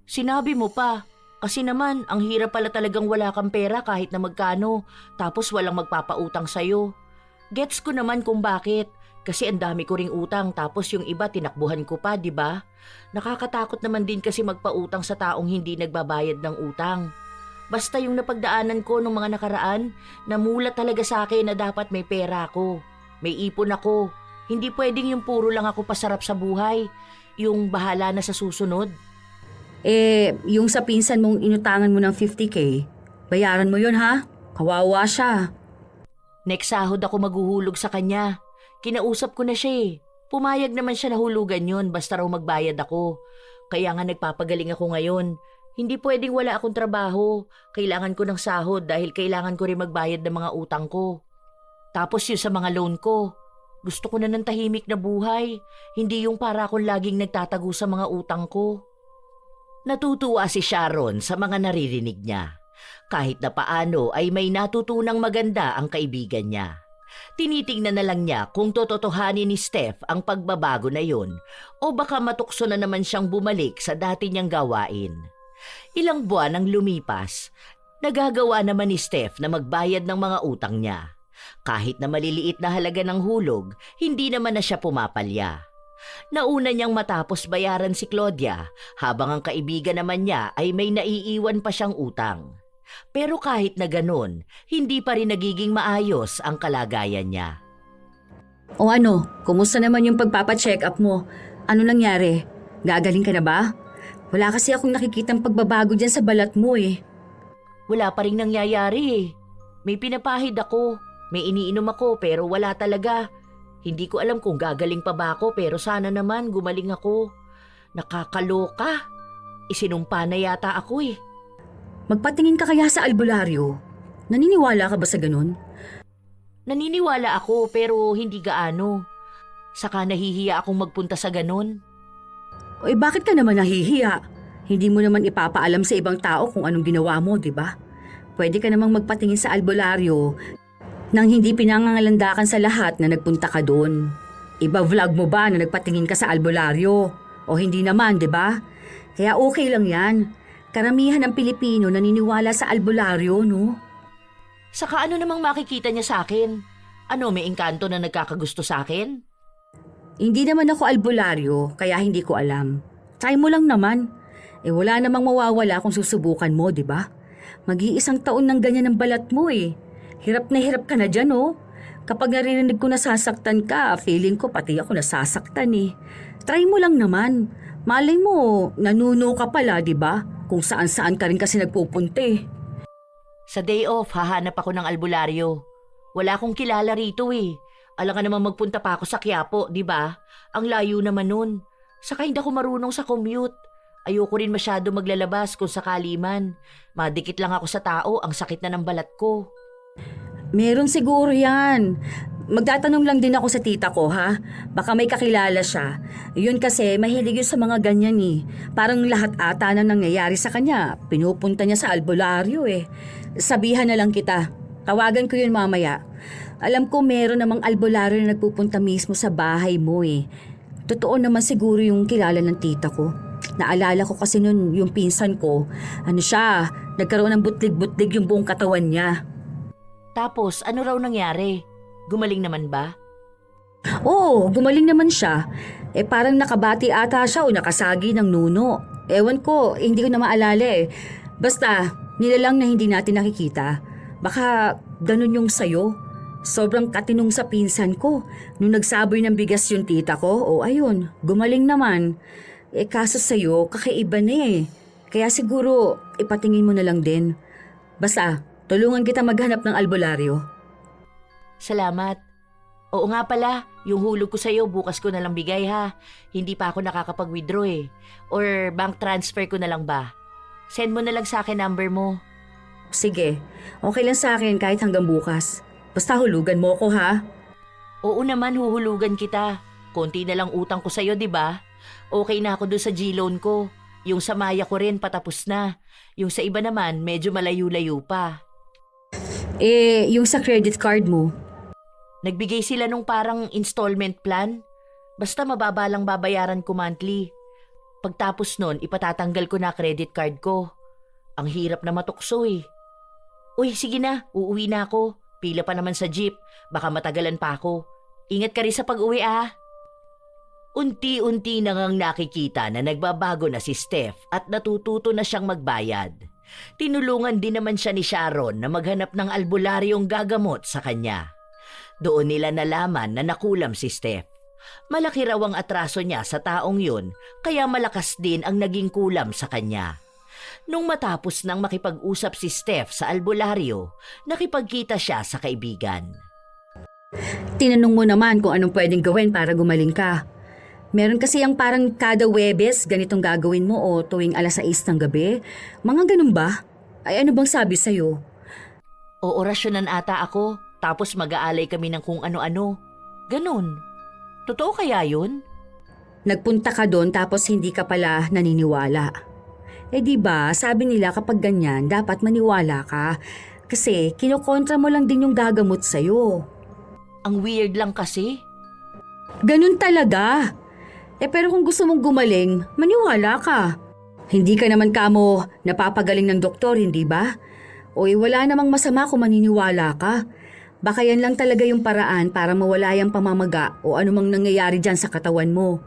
S2: Sinabi mo pa. Kasi naman, ang hirap pala talagang wala kang pera kahit na magkano. Tapos walang magpapautang sa'yo. Gets ko naman kung bakit. Kasi ang dami ko ring utang tapos yung iba tinakbuhan ko pa, di ba? Nakakatakot naman din kasi magpautang sa taong hindi nagbabayad ng utang. Basta yung napagdaanan ko nung mga nakaraan, namulat talaga sa akin na dapat may pera ako. May ipon ako. Hindi pwedeng yung puro lang ako pasarap sa buhay. Yung bahala na sa susunod.
S1: Yung sa pinsan mong inutangan mo ng 50K, bayaran mo yun ha? Kawawa siya.
S2: Next sahod ako maghuhulog sa kanya. Kinausap ko na siya eh. Pumayag naman siya na hulugan yun basta raw magbayad ako. Kaya nga nagpapagaling ako ngayon. Hindi pwedeng wala akong trabaho. Kailangan ko ng sahod dahil kailangan ko rin magbayad ng mga utang ko. Tapos yun sa mga loan ko. Gusto ko na ng tahimik na buhay. Hindi yung para akong laging nagtatago sa mga utang ko. Natutuwa si Sharon sa mga naririnig niya. Kahit na paano ay may natutunang maganda ang kaibigan niya. Tinitingnan na lang niya kung tototohanin ni Steph ang pagbabago na yun o baka matukso na naman siyang bumalik sa dati niyang gawain. Ilang buwan ang lumipas, nagagawa naman ni Steph na magbayad ng mga utang niya. Kahit na maliliit na halaga ng hulog, hindi naman na siya pumapalya. Nauna niyang matapos bayaran si Claudia habang ang kaibigan naman niya ay may naiiwan pa siyang utang. Pero kahit na ganun, hindi pa rin nagiging maayos ang kalagayan niya.
S1: O ano, kumusta naman yung pagpapacheck up mo? Ano nangyari? Gagaling ka na ba? Wala kasi akong nakikitang pagbabago dyan sa balat mo eh.
S2: Wala pa rin nangyayari eh. May pinapahid ako, may iniinom ako pero wala talaga. Hindi ko alam kung gagaling pa ba ako pero sana naman gumaling ako. Nakakaloka. Isinumpa na yata ako eh.
S1: Magpatingin ka kaya sa albularyo? Naniniwala ka ba sa ganun?
S2: Naniniwala ako pero hindi gaano. Saka nahihiya akong magpunta sa ganun.
S1: O bakit ka naman nahihiya? Hindi mo naman ipapaalam sa ibang tao kung anong ginawa mo, di ba?
S3: pwede ka namang magpatingin sa albularyo nang hindi pinangangalandakan sa lahat na nagpunta ka doon. Iba-vlog mo ba na nagpatingin ka sa albularyo? O hindi naman, di ba? Kaya okay lang yan. Karamihan ng Pilipino naniniwala sa albularyo, no?
S2: Saka ano namang makikita niya sa akin? Ano, may engkanto na nagkakagusto sa akin?
S3: Hindi naman ako albularyo, kaya hindi ko alam. Try mo lang naman. Wala namang mawawala kung susubukan mo, di ba? Mag-iisang taon ng ganyan ang balat mo eh. Hirap na hirap ka na dyan, oh. Kapag naririnig ko nasasaktan ka, feeling ko pati ako nasasaktan eh. Try mo lang naman. Malay mo, nanuno ka pala, di ba? Kung saan-saan ka rin kasi nagpupunti.
S2: Sa day off, hahanap ako ng albularyo. Wala akong kilala rito eh. Alam ka naman magpunta pa ako sa Quiapo, di ba? Ang layo naman nun. Saka hindi ako marunong sa commute. Ayoko rin masyado maglalabas kung sakali man. Madikit lang ako sa tao, ang sakit na ng balat ko.
S3: Meron siguro yan. Magtatanong lang din ako sa tita ko, ha? Baka may kakilala siya. Yun kasi, mahilig yun sa mga ganyan eh. Parang lahat ata na nangyayari sa kanya. Pinupunta niya sa albularyo eh. Sabihan na lang kita. Tawagan ko yun mamaya. Alam ko meron namang albularyo na nagpupunta mismo sa bahay mo eh. Totoo naman siguro yung kilala ng tita ko. Naalala ko kasi nun yung pinsan ko. Ano siya, nagkaroon ng butlig-butlig yung buong katawan niya.
S2: Tapos, ano raw nangyari? Gumaling naman ba?
S3: Oo, gumaling naman siya. Parang nakabati ata siya o nakasagi ng nuno. Ewan ko, hindi ko na maalala eh. Basta, nilalang na hindi natin nakikita. Baka ganun yung sayo. Sobrang katinong sa pinsan ko. Nung nagsaboy ng bigas yung tita ko, ayun, gumaling naman. Kaso sa'yo, kakaiba na eh. Kaya siguro, ipatingin mo na lang din. Basta, tulungan kita maghanap ng albularyo.
S2: Salamat. Oo nga pala, yung hulog ko sa'yo bukas ko na lang bigay ha. Hindi pa ako nakakapag-withdraw eh. Or bank transfer ko na lang ba? Send mo na lang sa akin number mo.
S3: Sige, okay lang sa akin kahit hanggang bukas. Basta hulugan mo ko ha.
S2: Oo naman, huhulugan kita. Konti na lang utang ko sa'yo, di ba? Okay na ako doon sa G-loan ko. Yung sa Maya ko rin, patapos na. Yung sa iba naman, medyo malayo-layo pa.
S3: Yung sa credit card mo.
S2: Nagbigay sila nung parang installment plan. Basta mababa lang babayaran ko monthly. Pagtapos nun, ipatatanggal ko na credit card ko. Ang hirap na matukso eh. Uy, sige na, uuwi na ako. Pila pa naman sa jeep, baka matagalan pa ako. Ingat ka rin sa pag-uwi ah. Unti-unti na ngang nakikita na nagbabago na si Steph at natututo na siyang magbayad. Tinulungan din naman siya ni Sharon na maghanap ng albularyong gagamot sa kanya. Doon nila nalaman na nakulam si Steph. Malaki raw ang atraso niya sa taong yun, kaya malakas din ang naging kulam sa kanya. Nung matapos nang makipag-usap si Steph sa albularyo, nakipagkita siya sa kaibigan.
S3: Tinanong mo naman kung anong pwedeng gawin para gumaling ka. Meron kasi ang parang kada Huwebes ganitong gagawin mo o tuwing 6:00 ng gabi. Mga ganun ba? Ay ano bang sabi sa'yo?
S2: Oorasyonan ata ako, tapos mag-aalay kami ng kung ano-ano. Ganon. Totoo kaya yun?
S3: Nagpunta ka doon tapos hindi ka pala naniniwala. Di ba, sabi nila kapag ganyan, dapat maniwala ka. Kasi kinukontra mo lang din yung gagamot sa'yo.
S2: Ang weird lang kasi.
S3: Ganun talaga. Pero kung gusto mong gumaling, maniwala ka. Hindi ka naman kamo napapagaling ng doktor, hindi ba? Wala namang masama kung maniniwala ka. Baka yan lang talaga yung paraan para mawala yung pamamaga o anumang nangyayari dyan sa katawan mo.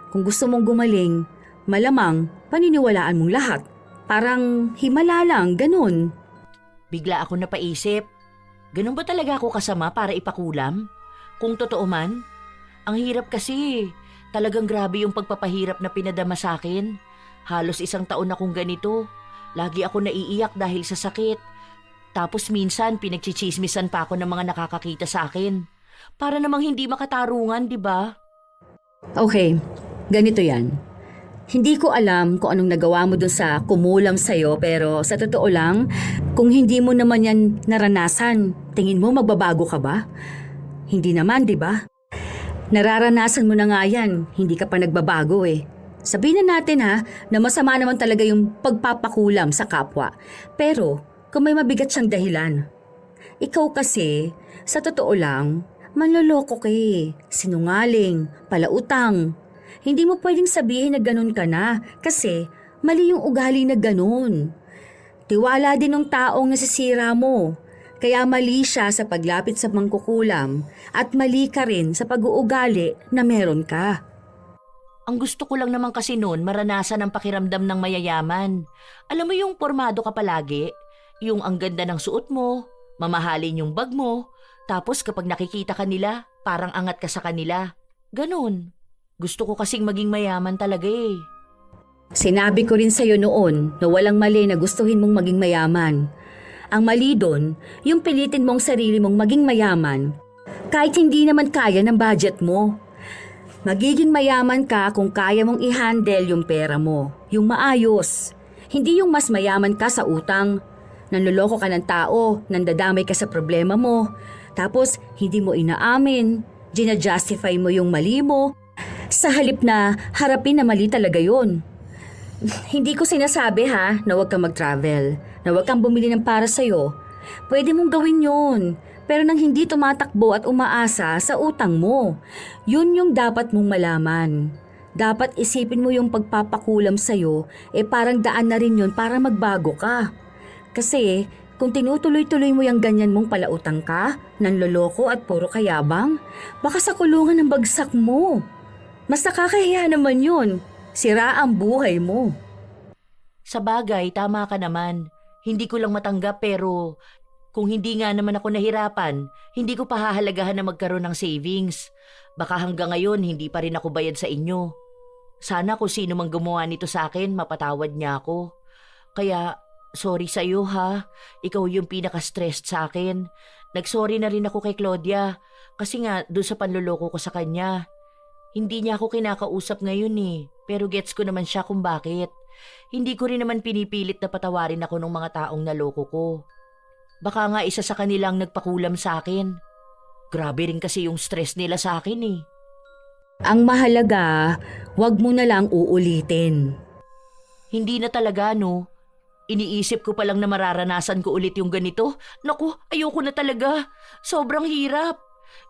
S3: Kung gusto mong gumaling, malamang paniniwalaan mong lahat. Parang himala lang, ganun.
S2: Bigla ako napaisip. Ganun ba talaga ako kasama para ipakulam? Kung totoo man? Ang hirap kasi. Talagang grabe yung pagpapahirap na pinadama sa akin. Halos 1 taon akong ganito. Lagi ako naiiyak dahil sa sakit. Tapos minsan pinagchichismisan pa ako ng mga nakakakita sa akin. Para namang hindi makatarungan, di ba?
S3: Okay, ganito yan. Hindi ko alam kung anong nagawa mo dun sa kumulam sa'yo pero sa totoo lang, kung hindi mo naman yan naranasan, tingin mo magbabago ka ba? Hindi naman, di ba? Nararanasan mo na nga yan, hindi ka pa nagbabago eh. Sabihin na natin na masama naman talaga yung pagpapakulam sa kapwa. Pero kung may mabigat siyang dahilan. Ikaw kasi, sa totoo lang, manloloko ka eh. Sinungaling, palautang. Hindi mo pwedeng sabihin na ganun ka na kasi mali yung ugali na ganun. Tiwala din ng taong nasisira mo. Kaya mali siya sa paglapit sa mangkukulam at mali ka rin sa pag-uugali na meron ka.
S2: Ang gusto ko lang naman kasi noon maranasan ang pakiramdam ng mayayaman. Alam mo yung pormado ka palagi? Yung ang ganda ng suot mo, mamahalin yung bag mo, tapos kapag nakikita ka nila, parang angat ka sa kanila. Ganon. Gusto ko kasing maging mayaman talaga eh.
S3: Sinabi ko rin sa'yo noon na walang mali na gustuhin mong maging mayaman. Ang mali doon, yung pilitin mong sarili mong maging mayaman kahit hindi naman kaya ng budget mo. Magiging mayaman ka kung kaya mong i-handle yung pera mo, yung maayos. Hindi yung mas mayaman ka sa utang. Nanloloko ka ng tao, nandadamay ka sa problema mo, tapos hindi mo inaamin, ginajustify mo yung mali mo, sa halip na harapin na mali talaga yun. Hindi ko sinasabi ha na huwag kang mag-travel, na huwag kang bumili ng para sa'yo. Pwede mong gawin yun, pero nang hindi tumatakbo at umaasa sa utang mo. Yun yung dapat mong malaman. Dapat isipin mo yung pagpapakulam sa'yo, parang daan na rin yun para magbago ka. Kasi kung tinutuloy-tuloy mo yung ganyan mong palautang ka, nanloloko at puro kayabang, baka sa kulungan ng bagsak mo. Mas nakakahiya naman yun. Sira ang buhay mo.
S2: Sa bagay, tama ka naman. Hindi ko lang matanggap pero kung hindi nga naman ako nahirapan, hindi ko pa hahalagahan na magkaroon ng savings. Baka hanggang ngayon hindi pa rin ako bayad sa inyo. Sana kung sino mang gumawa nito sa akin, mapatawad niya ako. Kaya sorry sa iyo ha. Ikaw yung pinaka-stressed sa akin. Nagsorry na rin ako kay Claudia kasi nga doon sa panloloko ko sa kanya. Hindi niya ako kinakausap ngayon eh, pero gets ko naman siya kung bakit. Hindi ko rin naman pinipilit na patawarin ako ng mga taong naloko ko. Baka nga isa sa kanilang nagpakulam sa akin. Grabe rin kasi yung stress nila sa akin eh.
S3: Ang mahalaga, wag mo na lang uulitin.
S2: Hindi na talaga no. Iniisip ko palang na mararanasan ko ulit yung ganito. Naku, ayoko na talaga. Sobrang hirap.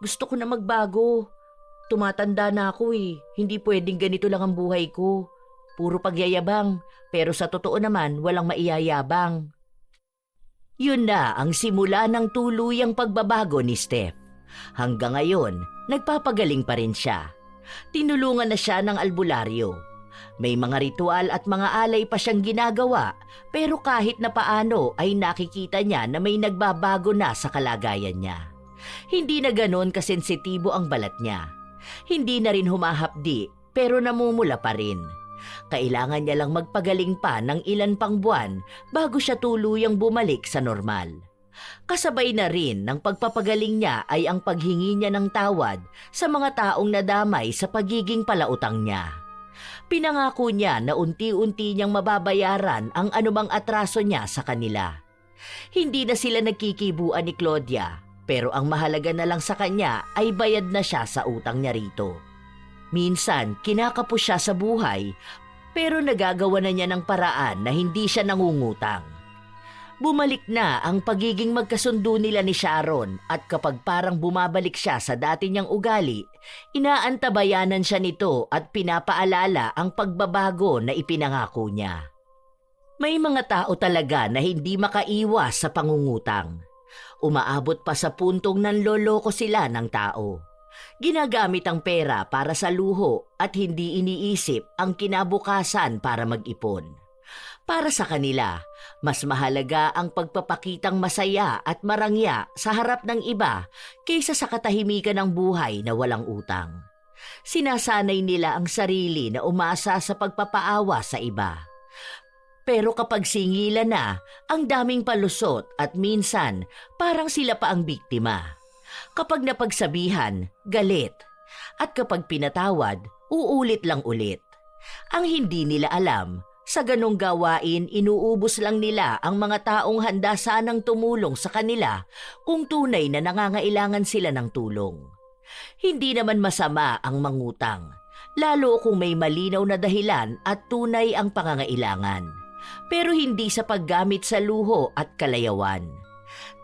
S2: Gusto ko na magbago. Tumatanda na ako eh. Hindi pwedeng ganito lang ang buhay ko. Puro pagyayabang, pero sa totoo naman walang maiyayabang. Yun na ang simula ng tuluyang pagbabago ni Steph. Hanggang ngayon, nagpapagaling pa rin siya. Tinulungan na siya ng albularyo. May mga ritual at mga alay pa siyang ginagawa, pero kahit na paano ay nakikita niya na may nagbabago na sa kalagayan niya. Hindi na ganon kasensitibo ang balat niya. Hindi na rin humahapdi, pero namumula pa rin. Kailangan niya lang magpagaling pa ng ilan pang buwan bago siya tuluyang bumalik sa normal. Kasabay na rin ng pagpapagaling niya ay ang paghingi niya ng tawad sa mga taong nadamay sa pagiging palautang niya. Pinangako niya na unti-unti niyang mababayaran ang anumang atraso niya sa kanila. Hindi na sila nagkikibuan ni Claudia, pero ang mahalaga na lang sa kanya ay bayad na siya sa utang niya rito. Minsan, kinakapos siya sa buhay, pero nagagawa na niya ng paraan na hindi siya nangungutang. Bumalik na ang pagiging magkasundo nila ni Sharon at kapag parang bumabalik siya sa dati niyang ugali, inaantabayanan siya nito at pinapaalala ang pagbabago na ipinangako niya. May mga tao talaga na hindi makaiwas sa pangungutang. Umaabot pa sa puntong nanloloko sila ng tao. Ginagamit ang pera para sa luho at hindi iniisip ang kinabukasan para mag-ipon. Para sa kanila, mas mahalaga ang pagpapakitang masaya at marangya sa harap ng iba kaysa sa katahimikan ng buhay na walang utang. Sinasanay nila ang sarili na umasa sa pagpapaawa sa iba. Pero kapag singilan na, ang daming palusot at minsan parang sila pa ang biktima. Kapag napagsabihan, galit. At kapag pinatawad, uulit lang ulit. Ang hindi nila alam, sa ganong gawain inuubos lang nila ang mga taong handa sanang tumulong sa kanila kung tunay na nangangailangan sila ng tulong. Hindi naman masama ang mangutang, lalo kung may malinaw na dahilan at tunay ang pangangailangan. pero hindi sa paggamit sa luho at kalayawan.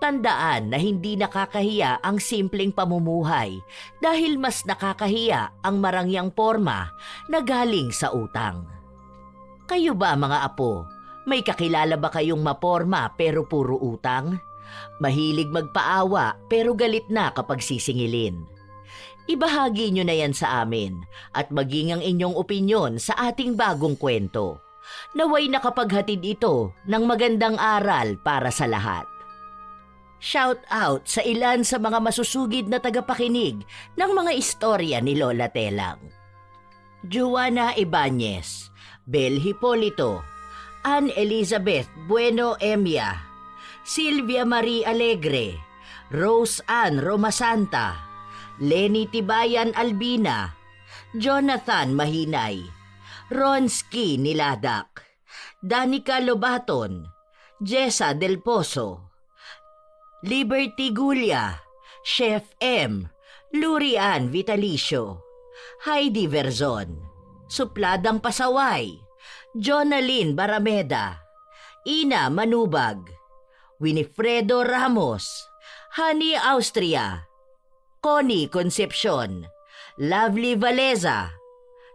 S2: Tandaan na hindi nakakahiya ang simpleng pamumuhay dahil mas nakakahiya ang marangyang porma na galing sa utang. Kayo ba mga apo, may kakilala ba kayong maporma pero puro utang? Mahilig magpaawa pero galit na kapag sisingilin? Ibahagi nyo na yan sa amin at maging ang inyong opinyon sa ating bagong kwento. Naway nakapaghatid ito ng magandang aral para sa lahat. Shout out sa ilan sa mga masusugid na tagapakinig ng mga istorya ni Lola Telang. Joanna Ibanez, Bel Hipolito, Ann Elizabeth Bueno Emia, Silvia Marie Alegre, Rose Ann Romasanta, Lenny Tibayan Albina, Jonathan Mahinay, Ronski Niladak, Danica Lobaton, Jessa Del Pozo, Liberty Gulia, Chef M, Lurian Vitalicio, Heidi Verzon, Supladang Pasaway, Jonalyn Barameda, Ina Manubag, Winifredo Ramos, Honey Austria, Connie Concepcion, Lovely Valeza.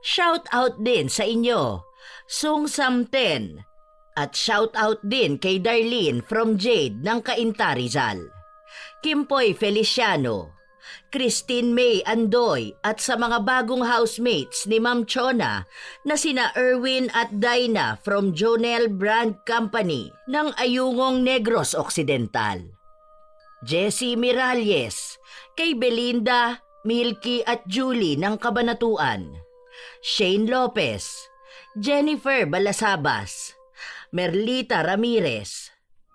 S2: Shout out din sa inyo, Sung Samten, at shout out din kay Darlene from Jade ng Cainta Rizal, Kimpoy Feliciano, Christine May Andoy at sa mga bagong housemates ni Ma'am Chona na sina Erwin at Dinah from Jonel Brand Company ng Ayungong Negros Occidental, Jessie Miralles, kay Belinda, Milky at Julie ng Kabanatuan, Shane Lopez, Jennifer Balasabas, Merlita Ramirez,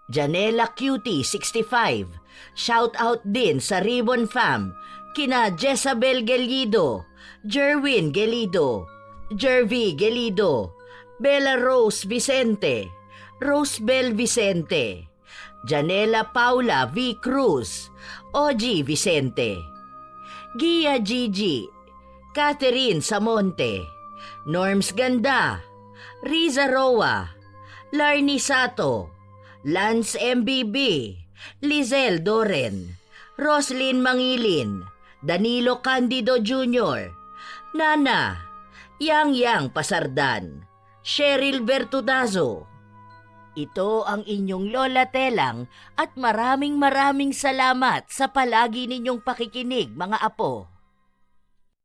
S2: Janela Cutie 65, shout out din sa Ribbon Fam, kina Jezabel Gelido, Jerwin Gelido, Jervy Gelido, Bella Rose Vicente, Rosebel Vicente, Janela Paula V. Cruz, Ogie Vicente, Gia Gigi, Catherine Samonte, Norms Ganda, Riza Roa, Larny Sato, Lance MBB, Lizelle Doren, Roslyn Mangilin, Danilo Candido Jr., Nana, Yang Pasardan, Cheryl Bertudazo. Ito ang inyong Lola Telang at maraming salamat sa palagi ninyong pakikinig mga apo.